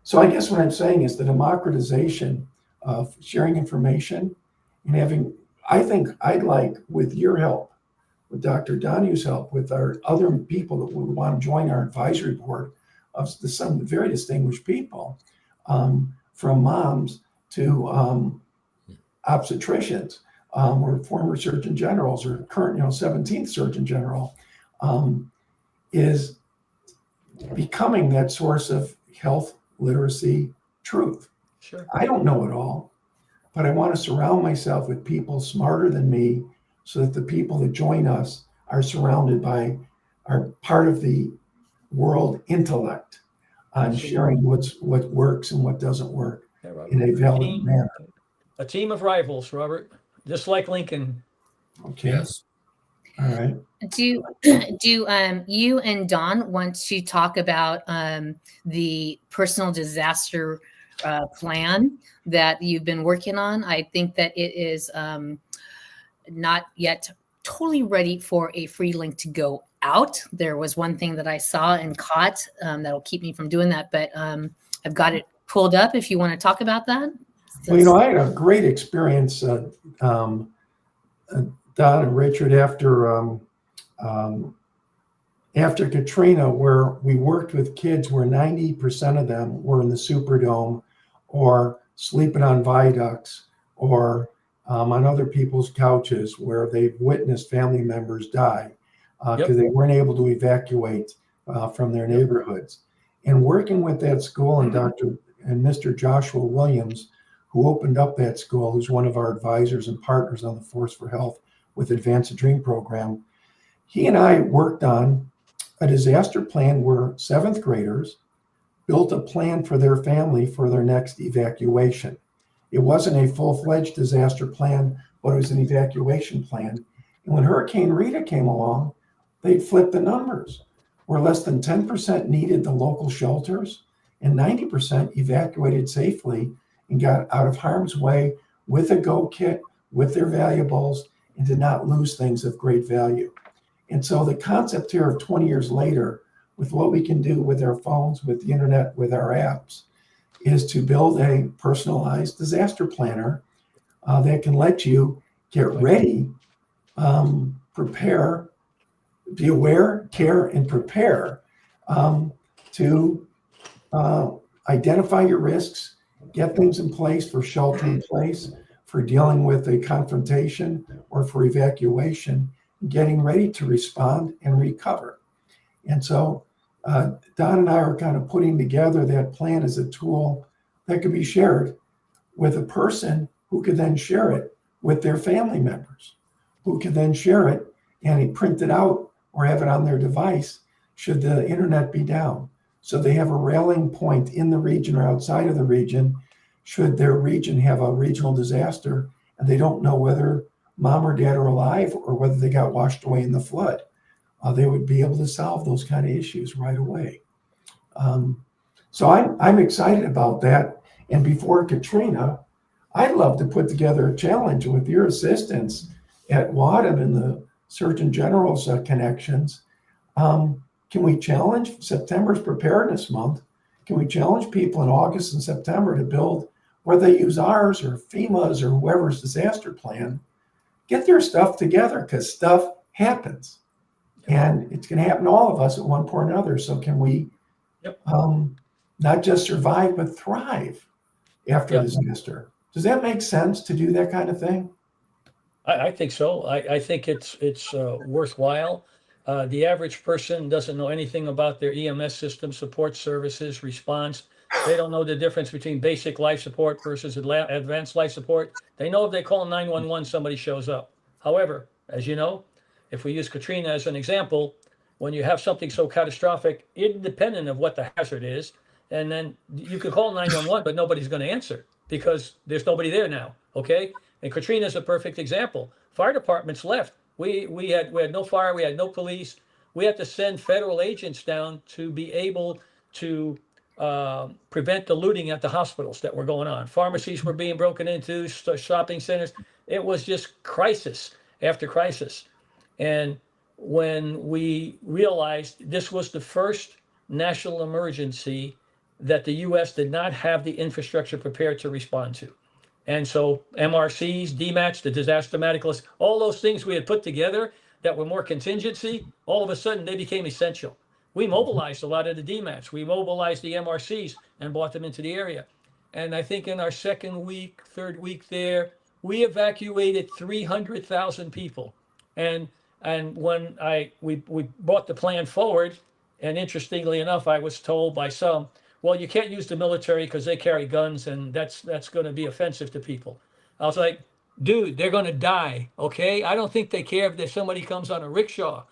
Speaker 3: So I guess what I'm saying is the democratization of sharing information and I think I'd like, with your help, with Dr. Donahue's help, with our other people that would want to join our advisory board of some very distinguished people, from moms to obstetricians, or former surgeon generals, or current, 17th surgeon general, is becoming that source of health literacy truth.
Speaker 5: Sure.
Speaker 3: I don't know it all, but I want to surround myself with people smarter than me, so that the people that join us are part of the world intellect on sharing what works and what doesn't work in a valid manner.
Speaker 5: A team of rivals, Robert, just like Lincoln.
Speaker 3: Okay.
Speaker 4: Yes.
Speaker 3: All right.
Speaker 2: Do you and Don want to talk about the personal disaster plan that you've been working on? I think that it is not yet totally ready for a free link to go out. There was one thing that I saw and caught that'll keep me from doing that, but I've got it pulled up if you want to talk about that.
Speaker 3: Well, I had a great experience, Don and Richard, after Katrina, where we worked with kids where 90% of them were in the Superdome or sleeping on viaducts or on other people's couches, where they've witnessed family members die because they weren't able to evacuate from their neighborhoods. And working with that school and Mr. Joshua Williams, who opened up that school, who's one of our advisors and partners on the Force for Health with Advance the Dream program, he and I worked on a disaster plan where 7th graders built a plan for their family for their next evacuation. It wasn't a full-fledged disaster plan, but it was an evacuation plan. And when Hurricane Rita came along, they flipped the numbers, where less than 10% needed the local shelters and 90% evacuated safely and got out of harm's way with a go kit, with their valuables, and did not lose things of great value. And so the concept here of 20 years later, with what we can do with our phones, with the internet, with our apps, is to build a personalized disaster planner that can let you get ready, prepare, be aware, care, and prepare to identify your risks, get things in place for shelter in place, for dealing with a confrontation or for evacuation, getting ready to respond and recover. And so Don and I are kind of putting together that plan as a tool that could be shared with a person who could then share it with their family members, who could then share it and print it out or have it on their device should the internet be down. So they have a rallying point in the region or outside of the region should their region have a regional disaster and they don't know whether mom or dad are alive or whether they got washed away in the flood. They would be able to solve those kind of issues right away. So I'm excited about that. And before Katrina, I'd love to put together a challenge with your assistance at WADEM and the Surgeon General's connections. Can we challenge September's Preparedness Month? Can we challenge people in August and September to build, whether they use ours or FEMA's or whoever's disaster plan, get their stuff together because stuff happens. And it's going to happen to all of us at one point or another. So can we not just survive, but thrive after a disaster? Does that make sense to do that kind of thing?
Speaker 5: I think so. I think it's worthwhile. The average person doesn't know anything about their EMS system, support services, response. They don't know the difference between basic life support versus advanced life support. They know if they call 911, somebody shows up. However, as you know, if we use Katrina as an example, when you have something so catastrophic, independent of what the hazard is, and then you could call 911, but nobody's going to answer because there's nobody there now. Okay. And Katrina is a perfect example. Fire departments left. We had no fire. We had no police. We had to send federal agents down to be able to prevent the looting at the hospitals that were going on. Pharmacies were being broken into, shopping centers. It was just crisis after crisis. And when we realized this was the first national emergency that the U.S. did not have the infrastructure prepared to respond to. And so MRCs, DMATs, the disaster medical list, all those things we had put together that were more contingency, all of a sudden they became essential. We mobilized a lot of the DMATs. We mobilized the MRCs and brought them into the area. And I think in our second week, third week there, we evacuated 300,000 people. And when we brought the plan forward, and interestingly enough, I was told by some, well, you can't use the military because they carry guns and that's going to be offensive to people. I was like, dude, they're going to die. Okay. I don't think they care if somebody comes on a rickshaw.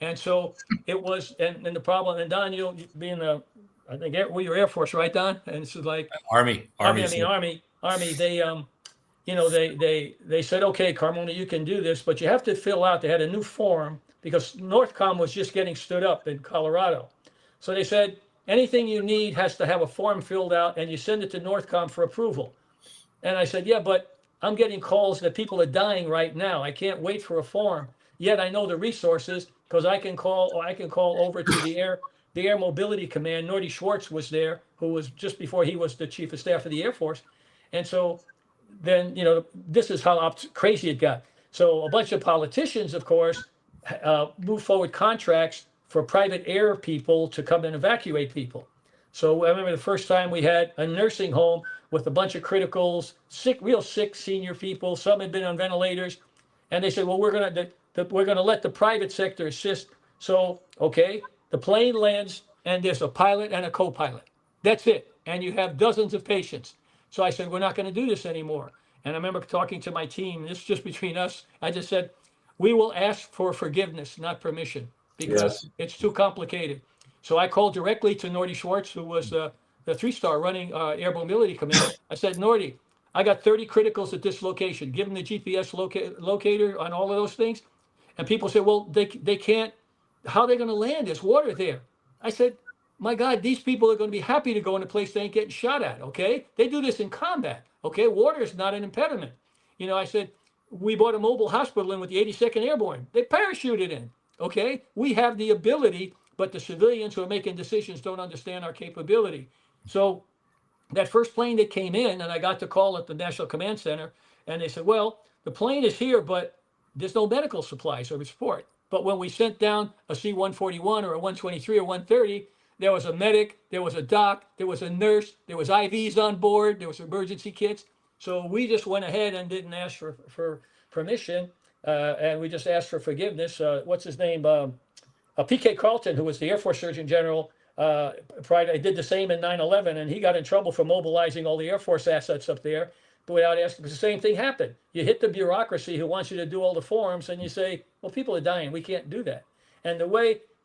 Speaker 5: And so it was, and the problem, and Don, you being I think you're Air Force, right, Don? And it's like
Speaker 4: Army,
Speaker 5: they said, okay, Carmona, you can do this, but you have to fill out, they had a new form because Northcom was just getting stood up in Colorado. So they said, anything you need has to have a form filled out and you send it to Northcom for approval. And I said, yeah, but I'm getting calls that people are dying right now. I can't wait for a form. Yet I know the resources because I can call over to the Air Mobility Command. Nordy Schwartz was there, who was just before he was the Chief of Staff of the Air Force. And so then, this is how crazy it got. So a bunch of politicians, of course, moved forward contracts for private air people to come and evacuate people. So I remember the first time we had a nursing home with a bunch of criticals, real sick senior people. Some had been on ventilators, and they said, "Well, we're gonna let the private sector assist." So okay, the plane lands, and there's a pilot and a co-pilot. That's it, and you have dozens of patients. So I said, "We're not going to do this anymore." And I remember talking to my team. This is just between us. I just said, "We will ask for forgiveness, not permission." Because it's too complicated. So I called directly to Nordy Schwartz, who was the 3-star running Air Mobility Command. I said, Nordy, I got 30 criticals at this location. Give them the GPS locator on all of those things. And people said, well, they can't, how are they going to land? There's water there. I said, my God, these people are going to be happy to go in a place they ain't getting shot at, okay? They do this in combat, okay? Water is not an impediment. I said, we brought a mobile hospital in with the 82nd Airborne. They parachuted in. Okay, we have the ability, but the civilians who are making decisions don't understand our capability. So that first plane that came in, and I got the call at the National Command Center, and they said, well, the plane is here, but there's no medical supplies or support. But when we sent down a C-141 or a 123 or 130, there was a medic, there was a doc, there was a nurse, there was IVs on board, there was emergency kits. So we just went ahead and didn't ask for permission, and we just asked for forgiveness. What's his name? P.K. Carlton, who was the Air Force Surgeon General, did the same in 9/11, and he got in trouble for mobilizing all the Air Force assets up there, but without asking, because the same thing happened. You hit the bureaucracy who wants you to do all the forms, and you say, well, people are dying. We can't do that. And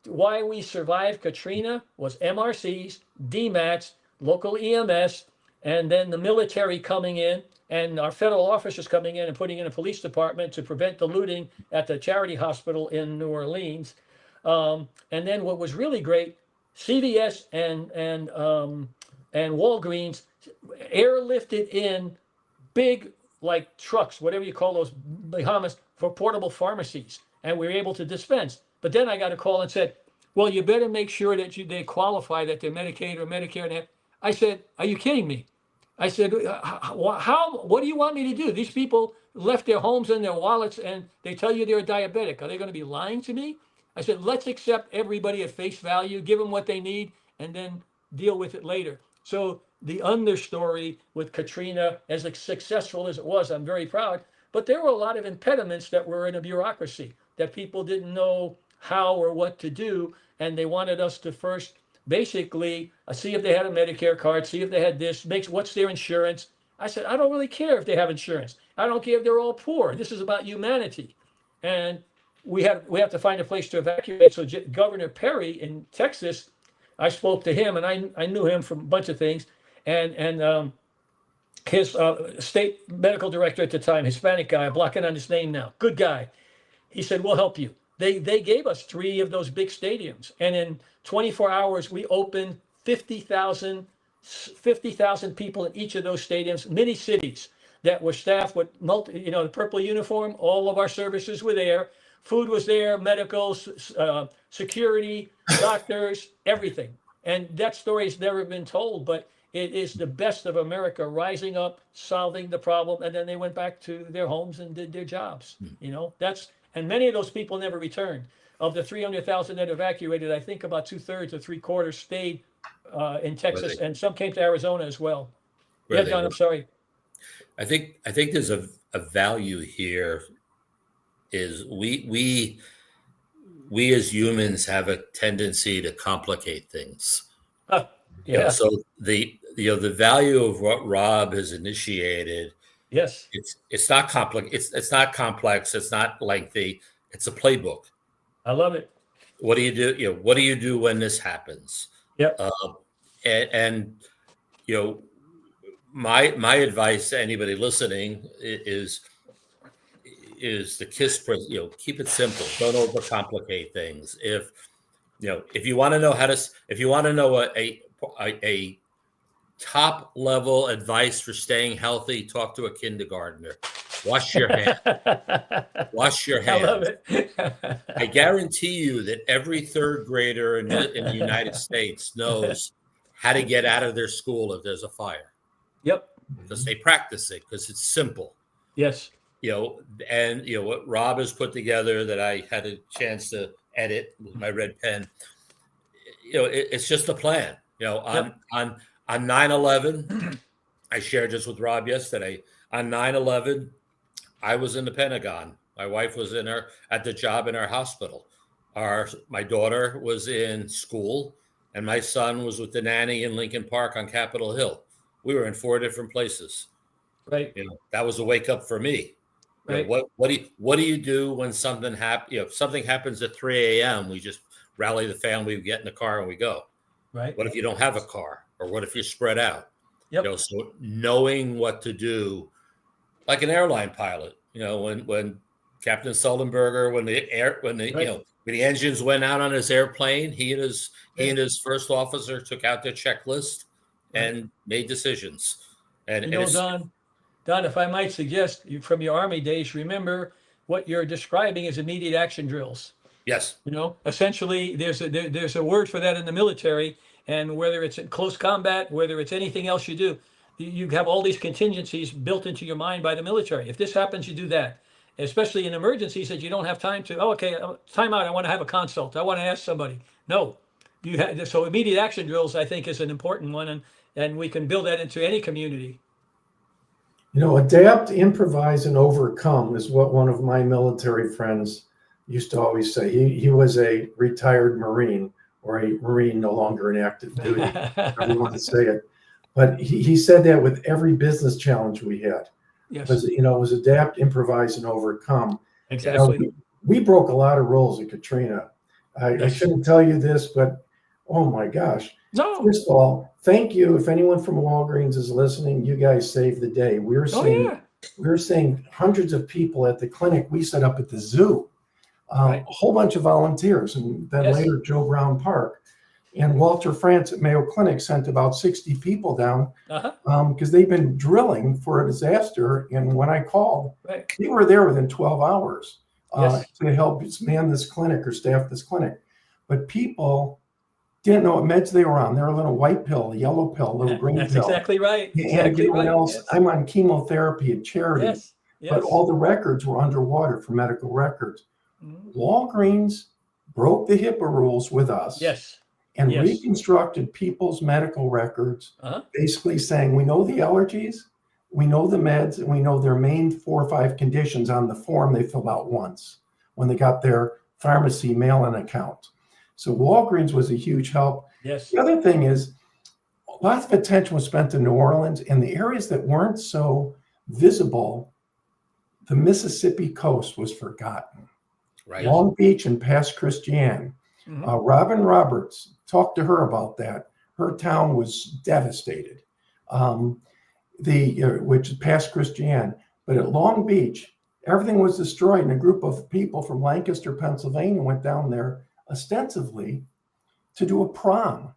Speaker 5: why we survived Katrina was MRCs, DMATs, local EMS, and then the military coming in, and our federal officers coming in and putting in a police department to prevent the looting at the charity hospital in New Orleans. And then what was really great, CVS and Walgreens airlifted in big, like trucks, whatever you call those behemoths, for portable pharmacies, and we were able to dispense. But then I got a call and said, well, you better make sure that they qualify, that they're Medicaid or Medicare. I said, are you kidding me? I said, what do you want me to do? These people left their homes and their wallets, and they tell you they're diabetic. Are they going to be lying to me? I said, let's accept everybody at face value, give them what they need, and then deal with it later. So the understory with Katrina, as successful as it was, I'm very proud, but there were a lot of impediments that were in a bureaucracy that people didn't know how or what to do, and they wanted us to first basically see if they had a Medicare card, see if they had this, what's their insurance. I said, I don't really care if they have insurance. I don't care if they're all poor. This is about humanity. And we have to find a place to evacuate. So Governor Perry in Texas, I spoke to him, and I knew him from a bunch of things, and his state medical director at the time, Hispanic guy, I'm blocking on his name now, good guy. He said, we'll help you. They gave us 3 of those big stadiums, and in 24 hours we opened 50,000 people in each of those stadiums, mini cities that were staffed with the purple uniform. All of our services were there. Food was there, medical, security, doctors, everything. And that story has never been told, but it is the best of America rising up, solving the problem, and then they went back to their homes and did their jobs. And many of those people never returned. Of the 300,000 that evacuated, I think about 2/3 or 3/4 stayed in Texas, and some came to Arizona as well. Yeah, John, I'm sorry.
Speaker 4: I think there's a value here. Is we as humans have a tendency to complicate things.
Speaker 5: Yeah.
Speaker 4: So the value of what Rob has initiated.
Speaker 5: Yes.
Speaker 4: It's not complex. It's not complex. It's not lengthy. It's a playbook.
Speaker 5: I love it.
Speaker 4: What do you do? What do you do when this happens?
Speaker 5: Yeah.
Speaker 4: And my advice to anybody listening is the KISS. Keep it simple. Don't overcomplicate things. If you want to know a top level advice for staying healthy, talk to a kindergartner. Wash your hands. Wash your hands.
Speaker 5: I love it.
Speaker 4: I guarantee you that every 3rd grader in the United States knows how to get out of their school if there's a fire.
Speaker 5: Yep.
Speaker 4: Because they practice it, because it's simple.
Speaker 5: Yes.
Speaker 4: What Rob has put together that I had a chance to edit with my red pen. It's just a plan. On 9/11, I shared this with Rob yesterday. On 9/11, I was in the Pentagon. My wife was at the job in our hospital. My daughter was in school, and my son was with the nanny in Lincoln Park on Capitol Hill. We were in 4 different places.
Speaker 5: Right.
Speaker 4: That was a wake up for me.
Speaker 5: Right.
Speaker 4: What do you do when something happens? If something happens at 3 a.m., we just rally the family, we get in the car, and we go.
Speaker 5: Right.
Speaker 4: What if you don't have a car, or what if you're spread out?
Speaker 5: Yep.
Speaker 4: So knowing what to do, like an airline pilot. When Captain Sullenberger, when the engines went out on his airplane, he and his first officer took out their checklist and made decisions. And
Speaker 5: Don, if I might suggest, from your Army days, remember what you're describing is immediate action drills.
Speaker 4: Yes.
Speaker 5: Essentially, there's a word for that in the military, And whether it's in close combat, whether it's anything else you do, you have all these contingencies built into your mind by the military. If this happens, you do that. Especially in emergencies that you don't have time to, oh, okay, time out, I want to have a consult. I want to ask somebody. No. So immediate action drills, I think, is an important one, and we can build that into any community.
Speaker 3: Adapt, improvise, and overcome is what one of my military friends used to always say. He was a retired Marine, or a Marine no longer in active duty, however you want to say it. But he said that with every business challenge we had.
Speaker 5: Yes.
Speaker 3: It was adapt, improvise, and overcome.
Speaker 5: Exactly.
Speaker 3: We broke a lot of rules at Katrina. I shouldn't tell you this, but oh my gosh.
Speaker 5: No.
Speaker 3: First of all, thank you. If anyone from Walgreens is listening, you guys saved the day. We were seeing hundreds of people at the clinic we set up at the zoo, a whole bunch of volunteers, and then later Joe Brown Park. And Walter France at Mayo Clinic sent about 60 people down because they've been drilling for a disaster. And when I called, they were there within 12 hours to help man this clinic or staff this clinic. But people didn't know what meds they were on. They're a little white pill, a yellow pill, a little green pill.
Speaker 5: That's exactly right.
Speaker 3: And everyone else, I'm on chemotherapy at Charity, but all the records were underwater for medical records. Walgreens broke the HIPAA rules with us. And reconstructed people's medical records, basically saying, we know the allergies, we know the meds, and we know their main 4 or 5 conditions on the form they filled out once when they got their pharmacy mail-in account. So Walgreens was a huge help. The other thing is, lots of attention was spent to New Orleans, and the areas that weren't so visible, the Mississippi coast was forgotten. Long Beach and Pass Christian. Robin Roberts, talked to her about that. Her town was devastated, which is Pass Christian. But at Long Beach, everything was destroyed, and a group of people from Lancaster, Pennsylvania went down there ostensibly to do a prom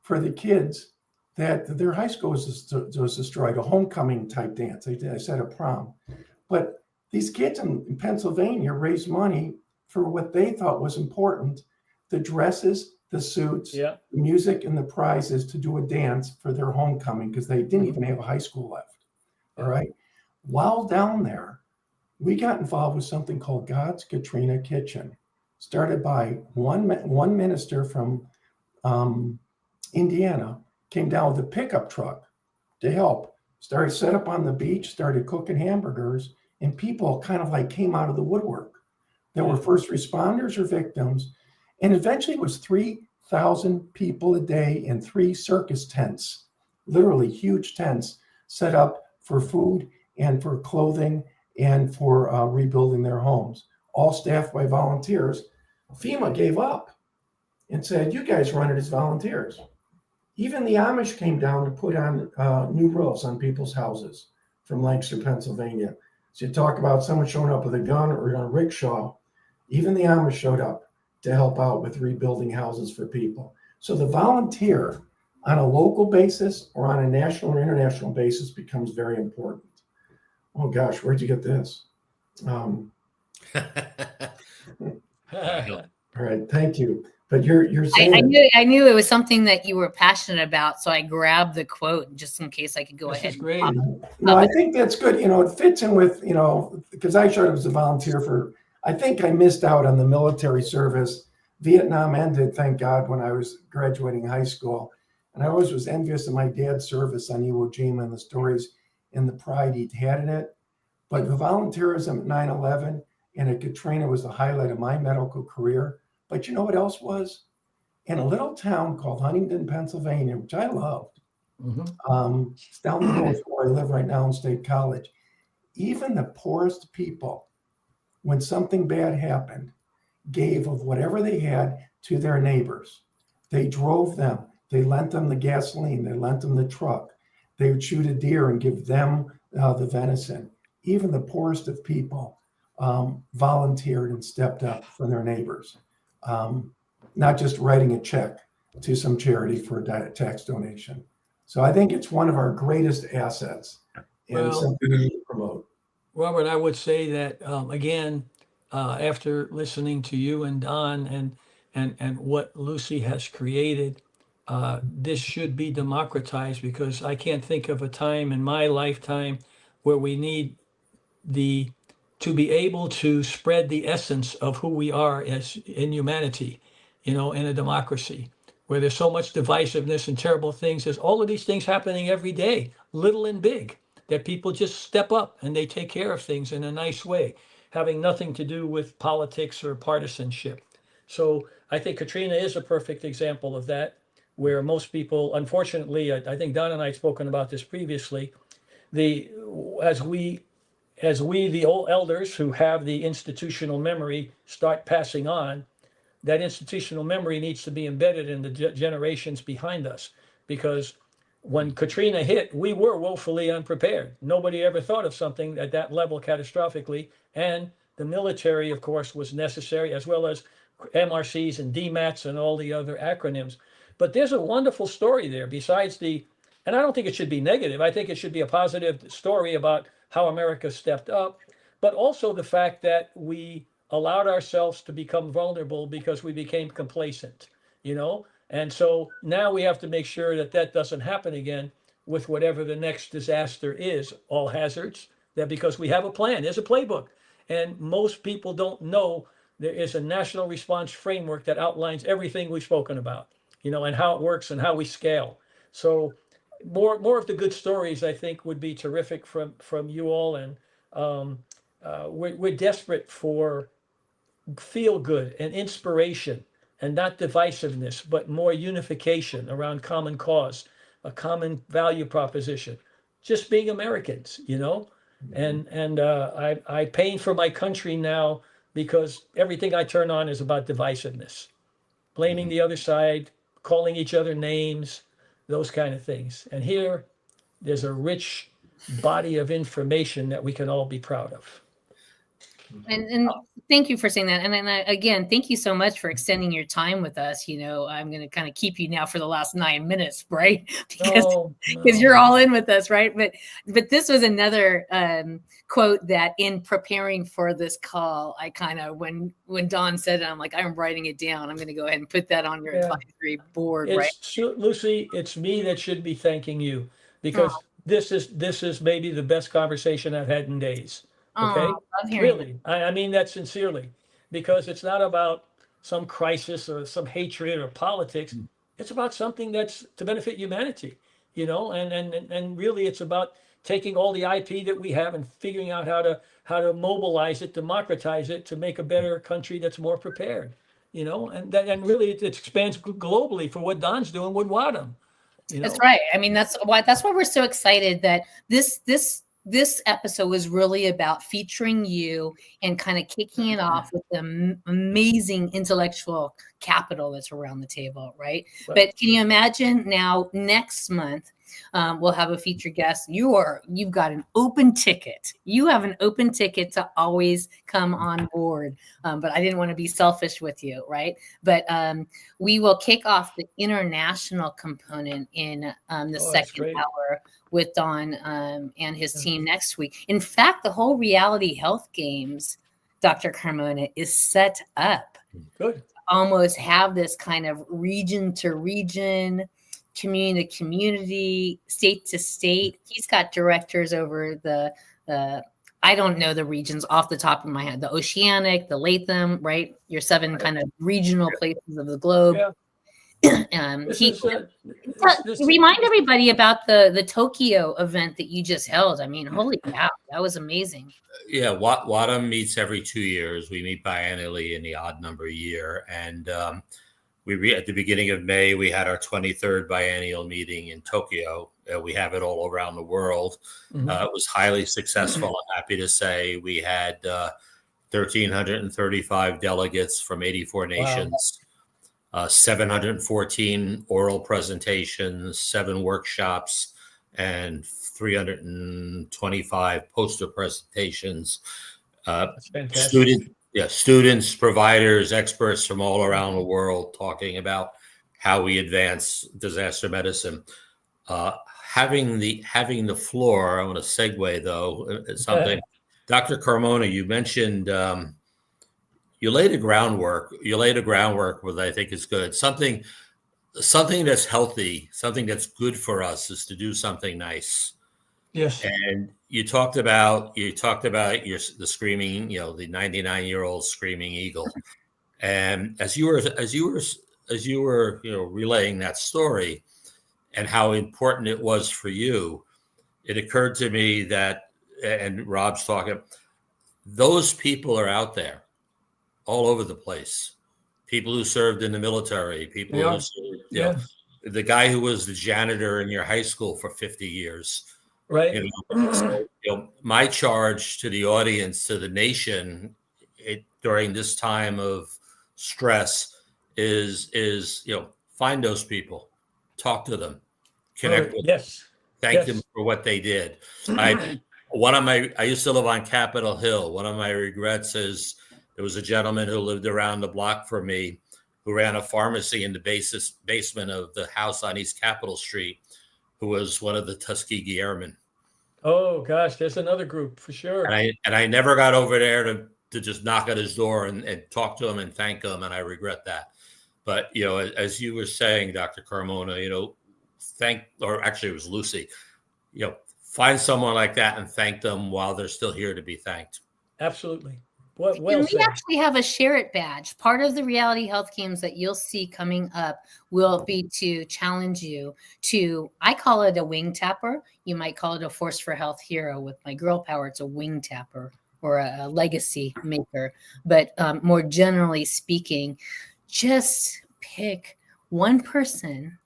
Speaker 3: for the kids that their high school was destroyed, a homecoming type dance. I said a prom. But these kids in Pennsylvania raised money for what they thought was important: the dresses, the suits, the music, and the prizes to do a dance for their homecoming, because they didn't even have a high school left. All right. While down there, we got involved with something called God's Katrina Kitchen, started by one minister from Indiana, came down with a pickup truck to help. Started set up on the beach, started cooking hamburgers, and people kind of like came out of the woodwork. There were first responders or victims. And eventually it was 3,000 people a day in 3 circus tents, literally huge tents set up for food and for clothing and for rebuilding their homes, all staffed by volunteers. FEMA gave up and said, you guys run it as volunteers. Even the Amish came down to put on new roofs on people's houses from Lancaster, Pennsylvania. So you talk about someone showing up with a gun or a rickshaw. Even the Amish showed up to help out with rebuilding houses for people. So the volunteer on a local basis or on a national or international basis becomes very important. Oh gosh, where'd you get this? All right, thank you. But you're saying
Speaker 2: I knew it was something that you were passionate about, so I grabbed the quote just in case I could go ahead.
Speaker 5: Great.
Speaker 3: No, I think that's good. It fits in with, because I showed up as a volunteer for, I think I missed out on the military service. Vietnam ended, thank God, when I was graduating high school. And I always was envious of my dad's service on Iwo Jima and the stories and the pride he'd had in it. But the volunteerism at 9/11 and at Katrina was the highlight of my medical career. But you know what else was? In a little town called Huntington, Pennsylvania, which I loved. It's down the road from where I live right now in State College. Even the poorest people, when something bad happened, gave of whatever they had to their neighbors. They drove them. They lent them the gasoline. They lent them the truck. They would shoot a deer and give them the venison. Even the poorest of people volunteered and stepped up for their neighbors, not just writing a check to some charity for a tax donation. So I think it's one of our greatest assets and something we need to promote.
Speaker 5: Robert, I would say that, again, after listening to you and Don and what Lucy has created, this should be democratized, because I can't think of a time in my lifetime where we need to be able to spread the essence of who we are as in humanity, in a democracy where there's so much divisiveness and terrible things. There's all of these things happening every day, little and big, that people just step up and they take care of things in a nice way, having nothing to do with politics or partisanship. So I think Katrina is a perfect example of that, where most people, unfortunately, I think Don and I had spoken about this previously, the as we the old elders who have the institutional memory start passing on, that institutional memory needs to be embedded in the generations behind us, because when Katrina hit, we were woefully unprepared. Nobody ever thought of something at that level catastrophically. And the military, of course, was necessary, as well as MRCs and DMATs and all the other acronyms. But there's a wonderful story there besides and I don't think it should be negative. I think it should be a positive story about how America stepped up, but also the fact that we allowed ourselves to become vulnerable because we became complacent, And so now we have to make sure that that doesn't happen again with whatever the next disaster is, all hazards, that because we have a plan, there's a playbook. And most people don't know there is a national response framework that outlines everything we've spoken about, and how it works and how we scale. So more of the good stories, I think, would be terrific from you all. And we're desperate for feel good and inspiration, and not divisiveness, but more unification around common cause, a common value proposition, just being Americans, And I pain for my country now because everything I turn on is about divisiveness, blaming the other side, calling each other names, those kind of things. And here, there's a rich body of information that we can all be proud of.
Speaker 2: And thank you for saying that. And then again, thank you so much for extending your time with us. I'm going to kind of keep you now for the last 9 minutes, right? Because you're all in with us, right? But this was another quote that in preparing for this call, I kind of, when Don said it, I'm like, I'm writing it down. I'm going to go ahead and put that on your advisory board, right?
Speaker 5: Lucy, it's me that should be thanking you, because this is maybe the best conversation I've had in days. Okay, really, I mean that sincerely, because it's not about some crisis or some hatred or politics. It's about something that's to benefit humanity, and really it's about taking all the IP that we have and figuring out how to mobilize it, democratize it, to make a better country that's more prepared, and really it expands globally for what Don's doing with WADEM.
Speaker 2: That's right. I mean, that's why we're so excited that this episode was really about featuring you and kind of kicking it off with the amazing intellectual capital that's around the table, right? But can you imagine now next month, we'll have a featured guest. You've got an open ticket. You have an open ticket to always come on board. But I didn't want to be selfish with you, right? But we will kick off the international component in the second hour with Don and his team next week. In fact, the whole Reality Health Games, Dr. Carmona, is set up.
Speaker 5: Good.
Speaker 2: To almost have this kind of region to region, community to community, state to state. He's got directors over the I don't know the regions off the top of my head, the Oceanic, the Latham, right? Your 7 kind of regional places of the globe.
Speaker 5: Yeah.
Speaker 2: Remind everybody about the Tokyo event that you just held. I mean, holy cow, that was amazing.
Speaker 4: Yeah, WADEM meets every 2 years. We meet biannually in the odd number year. And at the beginning of May, we had our 23rd biennial meeting in Tokyo. We have it all around the world.
Speaker 5: Mm-hmm.
Speaker 4: It was highly successful. I'm happy to say we had 1,335 delegates from 84 nations. Wow. 714 oral presentations, 7 workshops, and 325 poster presentations.
Speaker 5: That's fantastic.
Speaker 4: Students, providers, experts from all around the world talking about how we advance disaster medicine. Having the floor, I want to segue though, something. Okay. Dr. Carmona, you mentioned you laid a groundwork with I think is good. Something something that's healthy, something that's good for us is to do something nice.
Speaker 5: Yes.
Speaker 4: And you talked about the screaming, the 99-year-old screaming eagle. And as you were relaying that story and how important it was for you, it occurred to me that, and Rob's talking, those people are out there all over the place. People who served in the military, people
Speaker 5: They
Speaker 4: who
Speaker 5: are.
Speaker 4: served,
Speaker 5: Yeah.
Speaker 4: the guy who was the janitor in your high school for 50 years.
Speaker 5: Right.
Speaker 4: So, my charge to the audience, to the nation, during this time of stress is find those people, talk to them, connect with them,
Speaker 5: Yes.
Speaker 4: thank them for what they did. I used to live on Capitol Hill. One of my regrets is there was a gentleman who lived around the block from me who ran a pharmacy in the basement of the house on East Capitol Street, who was one of the Tuskegee Airmen.
Speaker 5: Oh gosh, there's another group for sure.
Speaker 4: And I never got over there to just knock at his door and talk to him and thank him, and I regret that. But as you were saying, Dr. Carmona, or actually it was Lucy, find someone like that and thank them while they're still here to be thanked.
Speaker 5: Absolutely. Well
Speaker 2: and we
Speaker 5: said.
Speaker 2: actually have a Share It badge. Part of the Reality Health Games that you'll see coming up will be to challenge you to, I call it a wing tapper. You might call it a Force for Health hero. With my girl power, it's a wing tapper or a legacy maker. But more generally speaking, just pick one person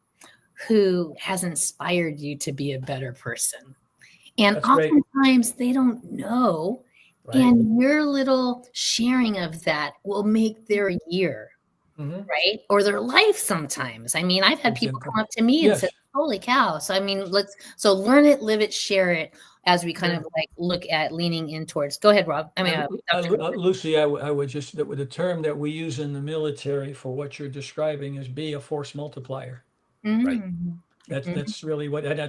Speaker 2: who has inspired you to be a better person. And
Speaker 5: That's great.
Speaker 2: oftentimes they don't know.
Speaker 5: Right.
Speaker 2: And your little sharing of that will make their year, right? Or their life sometimes. I mean, I've had people come up to me and say, holy cow. So, I mean, so learn it, live it, share it as we kind of like look at leaning in towards. Go ahead, Rob. I mean,
Speaker 5: Lucy, I would just, that with the term that we use in the military for what you're describing is be a force multiplier.
Speaker 4: Right.
Speaker 5: That's really what, I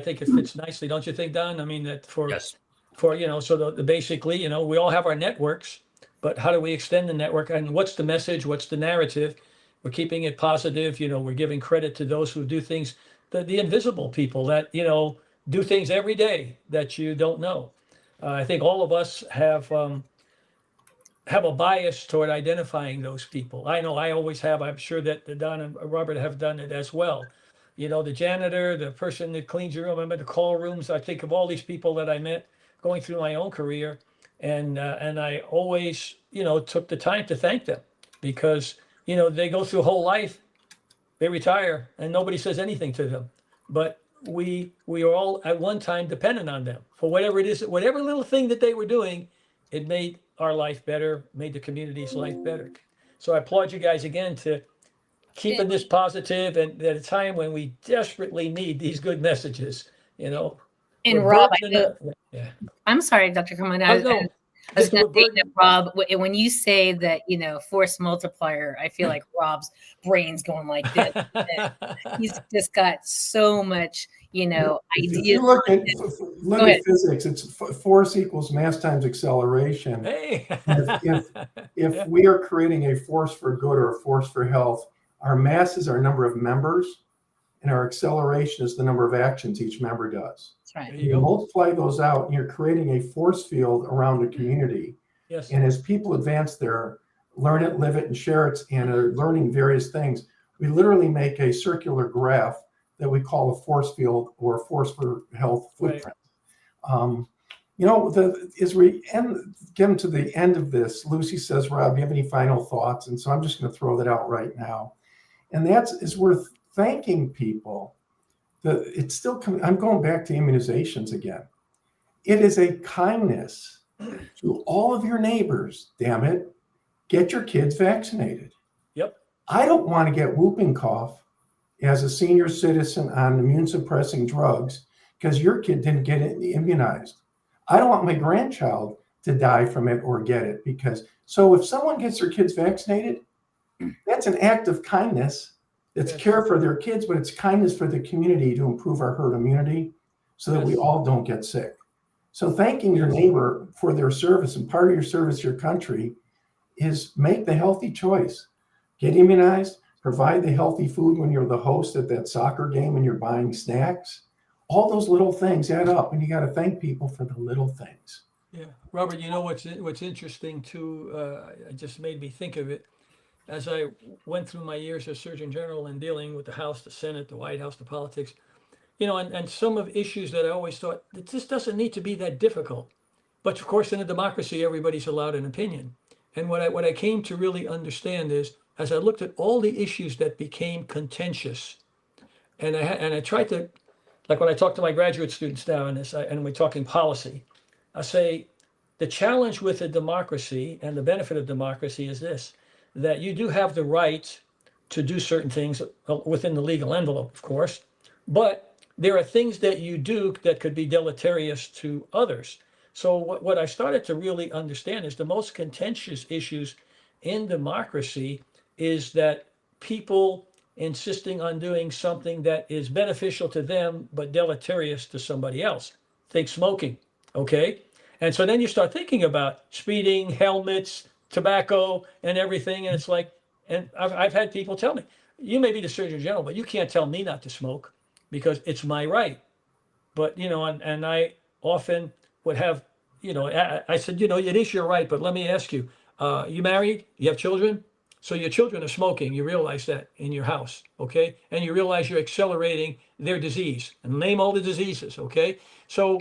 Speaker 5: think it fits nicely. Don't you think, Don? I mean, that
Speaker 4: Yes.
Speaker 5: So basically, we all have our networks, but how do we extend the network? And what's the message? What's the narrative? We're keeping it positive. We're giving credit to those who do things, the invisible people that, do things every day that you don't know. I think all of us have a bias toward identifying those people. I know I always have. I'm sure that Don and Robert have done it as well. The janitor, the person that cleans your room, I remember the call rooms. I think of all these people that I met going through my own career, and I always, took the time to thank them because, they go through a whole life, they retire, and nobody says anything to them. But we are all at one time dependent on them for whatever it is, whatever little thing that they were doing, it made our life better, made the community's life better. So I applaud you guys again to keeping this positive, and at a time when we desperately need these good messages,
Speaker 2: And Rob, I'm sorry, Dr. Carmona. I was going to say that, Rob, when you say that, force multiplier, I feel like Rob's brain's going like this. He's just got so much, ideas.
Speaker 3: If you look at physics, it's force equals mass times acceleration.
Speaker 5: Hey.
Speaker 3: If we are creating a force for good or a force for health, our mass is our number of members, and our acceleration is the number of actions each member does.
Speaker 2: That's right.
Speaker 3: You multiply those out, and you're creating a force field around the community.
Speaker 5: Yes.
Speaker 3: And as people advance their learn it, live it, and share it, and are learning various things, we literally make a circular graph that we call a force field or a force for health footprint. Right. As we get to the end of this, Lucy says, Rob, do you have any final thoughts? And so I'm just going to throw that out right now. And is worth thanking people. It's still coming. I'm going back to immunizations again. It is a kindness to all of your neighbors. Damn it. Get your kids vaccinated.
Speaker 5: Yep.
Speaker 3: I don't want to get whooping cough as a senior citizen on immune suppressing drugs because your kid didn't get immunized. I don't want my grandchild to die from it or get it so if someone gets their kids vaccinated, that's an act of kindness. It's care for their kids, but it's kindness for the community to improve our herd immunity so that we all don't get sick. So thanking your neighbor for their service, and part of your service to your country is make the healthy choice. Get immunized, provide the healthy food when you're the host at that soccer game and you're buying snacks. All those little things add up, and you got to thank people for the little things.
Speaker 5: Yeah, Robert, you know what's interesting too, it just made me think of it. As I went through my years as Surgeon General and dealing with the House, the Senate, the White House, the politics, and some of issues that I always thought that this doesn't need to be that difficult. But of course, in a democracy, everybody's allowed an opinion. And what I came to really understand is, as I looked at all the issues that became contentious, and I tried to, like when I talk to my graduate students now, and we're talking policy, I say the challenge with a democracy and the benefit of democracy is this: that you do have the right to do certain things within the legal envelope, of course, but there are things that you do that could be deleterious to others. So what I started to really understand is the most contentious issues in democracy is that people insisting on doing something that is beneficial to them but deleterious to somebody else. Think smoking, okay? And so then you start thinking about speeding, helmets, tobacco, and everything. And it's like, and I've had people tell me, you may be the Surgeon General, but you can't tell me not to smoke because it's my right. But, and I often would have, I said, it is your right, but let me ask you, you married? You have children? So your children are smoking. You realize that in your house, okay? And you realize you're accelerating their disease, and name all the diseases, okay? So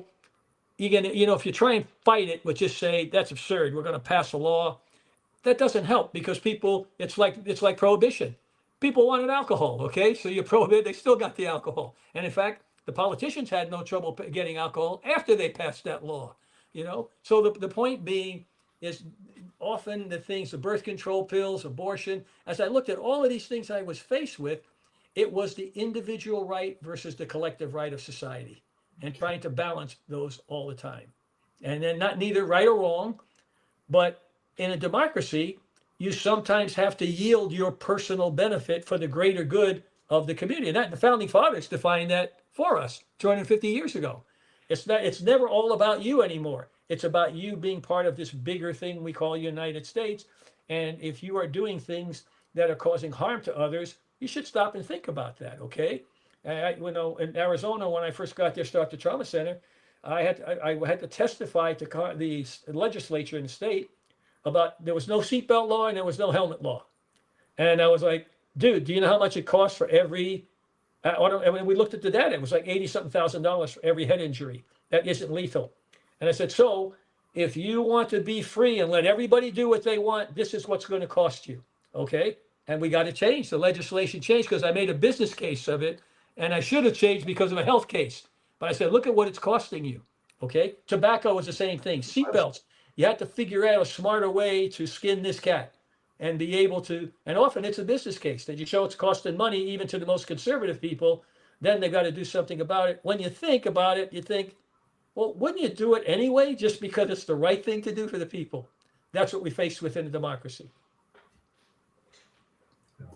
Speaker 5: you can, if you try and fight it, but just say that's absurd, we're going to pass a law, that doesn't help because people, it's like prohibition. People wanted alcohol, okay? So you prohibit, they still got the alcohol. And in fact, the politicians had no trouble getting alcohol after they passed that law, So the point being is often the things, the birth control pills, abortion, as I looked at all of these things I was faced with, it was the individual right versus the collective right of society and trying to balance those all the time. And then not neither right or wrong, but in a democracy, you sometimes have to yield your personal benefit for the greater good of the community. And that the founding fathers defined that for us 250 years ago. It's never all about you anymore. It's about you being part of this bigger thing we call United States. And if you are doing things that are causing harm to others, you should stop and think about that, okay? In Arizona, when I first got there, start the trauma center, I had to testify to the legislature in the state about there was no seatbelt law and there was no helmet law. And I was like, dude, do you know how much it costs for every and when we looked at the data, it was like $80-something thousand for every head injury that isn't lethal. And I said, so if you want to be free and let everybody do what they want, this is what's going to cost you, okay? And we got to change. The legislation changed because I made a business case of it, and I should have changed because of a health case. But I said, look at what it's costing you, okay? Tobacco was the same thing. Seatbelts. You have to figure out a smarter way to skin this cat and be able to, and often it's a business case that you show it's costing money even to the most conservative people, then they've got to do something about it. When you think about it, you think, well, wouldn't you do it anyway just because it's the right thing to do for the people? That's what we face within a democracy.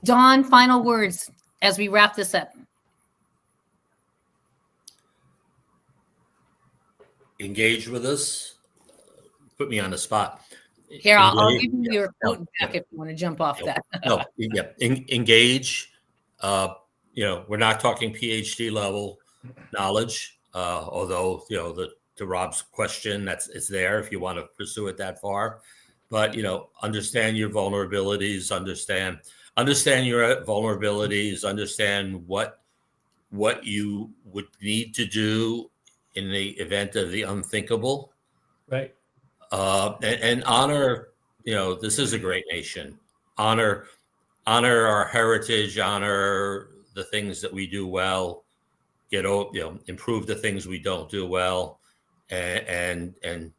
Speaker 2: Don, final words as we wrap this up.
Speaker 4: Engage with us. Put me on the spot.
Speaker 2: Here, I'll give you your quote back if you want to jump off that.
Speaker 4: Engage. We're not talking PhD level knowledge, although to Rob's question, it's there if you want to pursue it that far. But understand your vulnerabilities, understand your vulnerabilities, understand what you would need to do in the event of the unthinkable.
Speaker 5: Right.
Speaker 4: And honor, this is a great nation. Honor our heritage, honor the things that we do well, improve the things we don't do well, and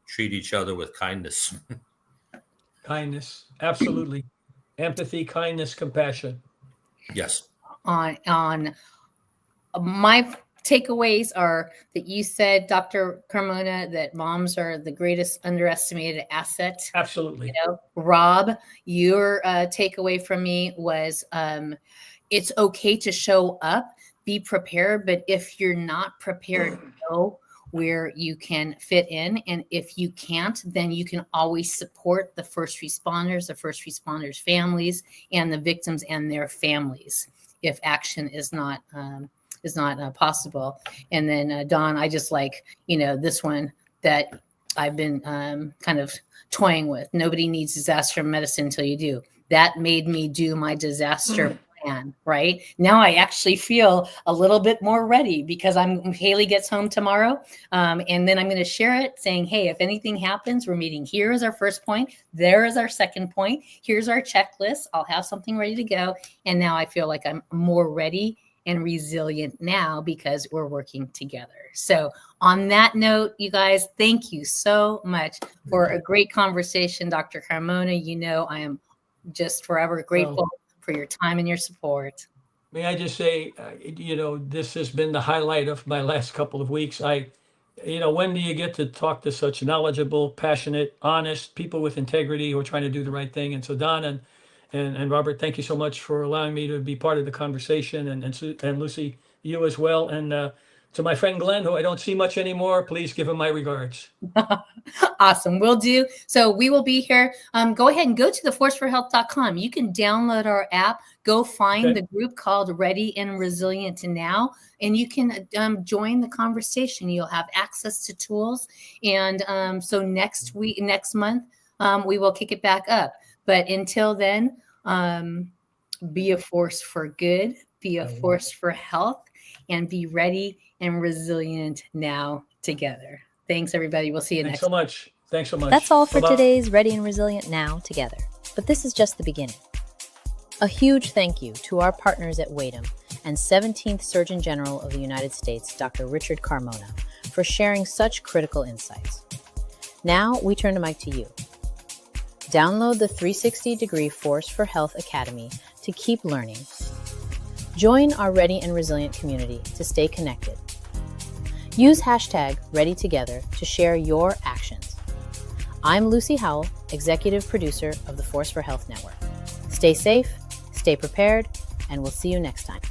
Speaker 4: treat each other with kindness.
Speaker 5: Kindness, absolutely. Empathy, kindness, compassion.
Speaker 4: Yes.
Speaker 2: On my takeaways are that you said, Dr. Carmona, that moms are the greatest underestimated asset.
Speaker 5: Absolutely.
Speaker 2: Rob, your takeaway from me was it's okay to show up, be prepared, but if you're not prepared, know where you can fit in. And if you can't, then you can always support the first responders' families, and the victims and their families if action is not possible. And then Don, I just like, this one that I've been kind of toying with. Nobody needs disaster medicine until you do. That made me do my disaster plan, right? Now I actually feel a little bit more ready because Haley gets home tomorrow. And then I'm going to share it saying, hey, if anything happens, we're meeting. Here is our first point. There is our second point. Here's our checklist. I'll have something ready to go. And now I feel like I'm more ready and resilient now because we're working together. So on that note, you guys, thank you so much for a great conversation. Dr. Carmona, I am just forever grateful for your time and your support.
Speaker 5: May I just say, this has been the highlight of my last couple of weeks. When do you get to talk to such knowledgeable, passionate, honest people with integrity who are trying to do the right thing? And so Don and Robert, thank you so much for allowing me to be part of the conversation, and Lucy, you as well. And to my friend Glenn, who I don't see much anymore, please give him my regards.
Speaker 2: Awesome. Will do. So we will be here. Go ahead and go to theforceforhealth.com. You can download our app. Go find the group called Ready and Resilient Now, and you can join the conversation. You'll have access to tools. And so next month, we will kick it back up. But until then, be a force for good, be a force for health, and be ready and resilient now together. Thanks, everybody. We'll see you next time.
Speaker 5: Thanks so much.
Speaker 1: That's all for
Speaker 5: Bye-bye.
Speaker 1: today's Ready and Resilient Now together. But this is just the beginning. A huge thank you to our partners at WADEM and 17th Surgeon General of the United States, Dr. Richard Carmona, for sharing such critical insights. Now we turn the mic to you. Download the 360-degree Force for Health Academy to keep learning. Join our Ready and Resilient community to stay connected. Use hashtag ReadyTogether to share your actions. I'm Lucy Howell, Executive Producer of the Force for Health Network. Stay safe, stay prepared, and we'll see you next time.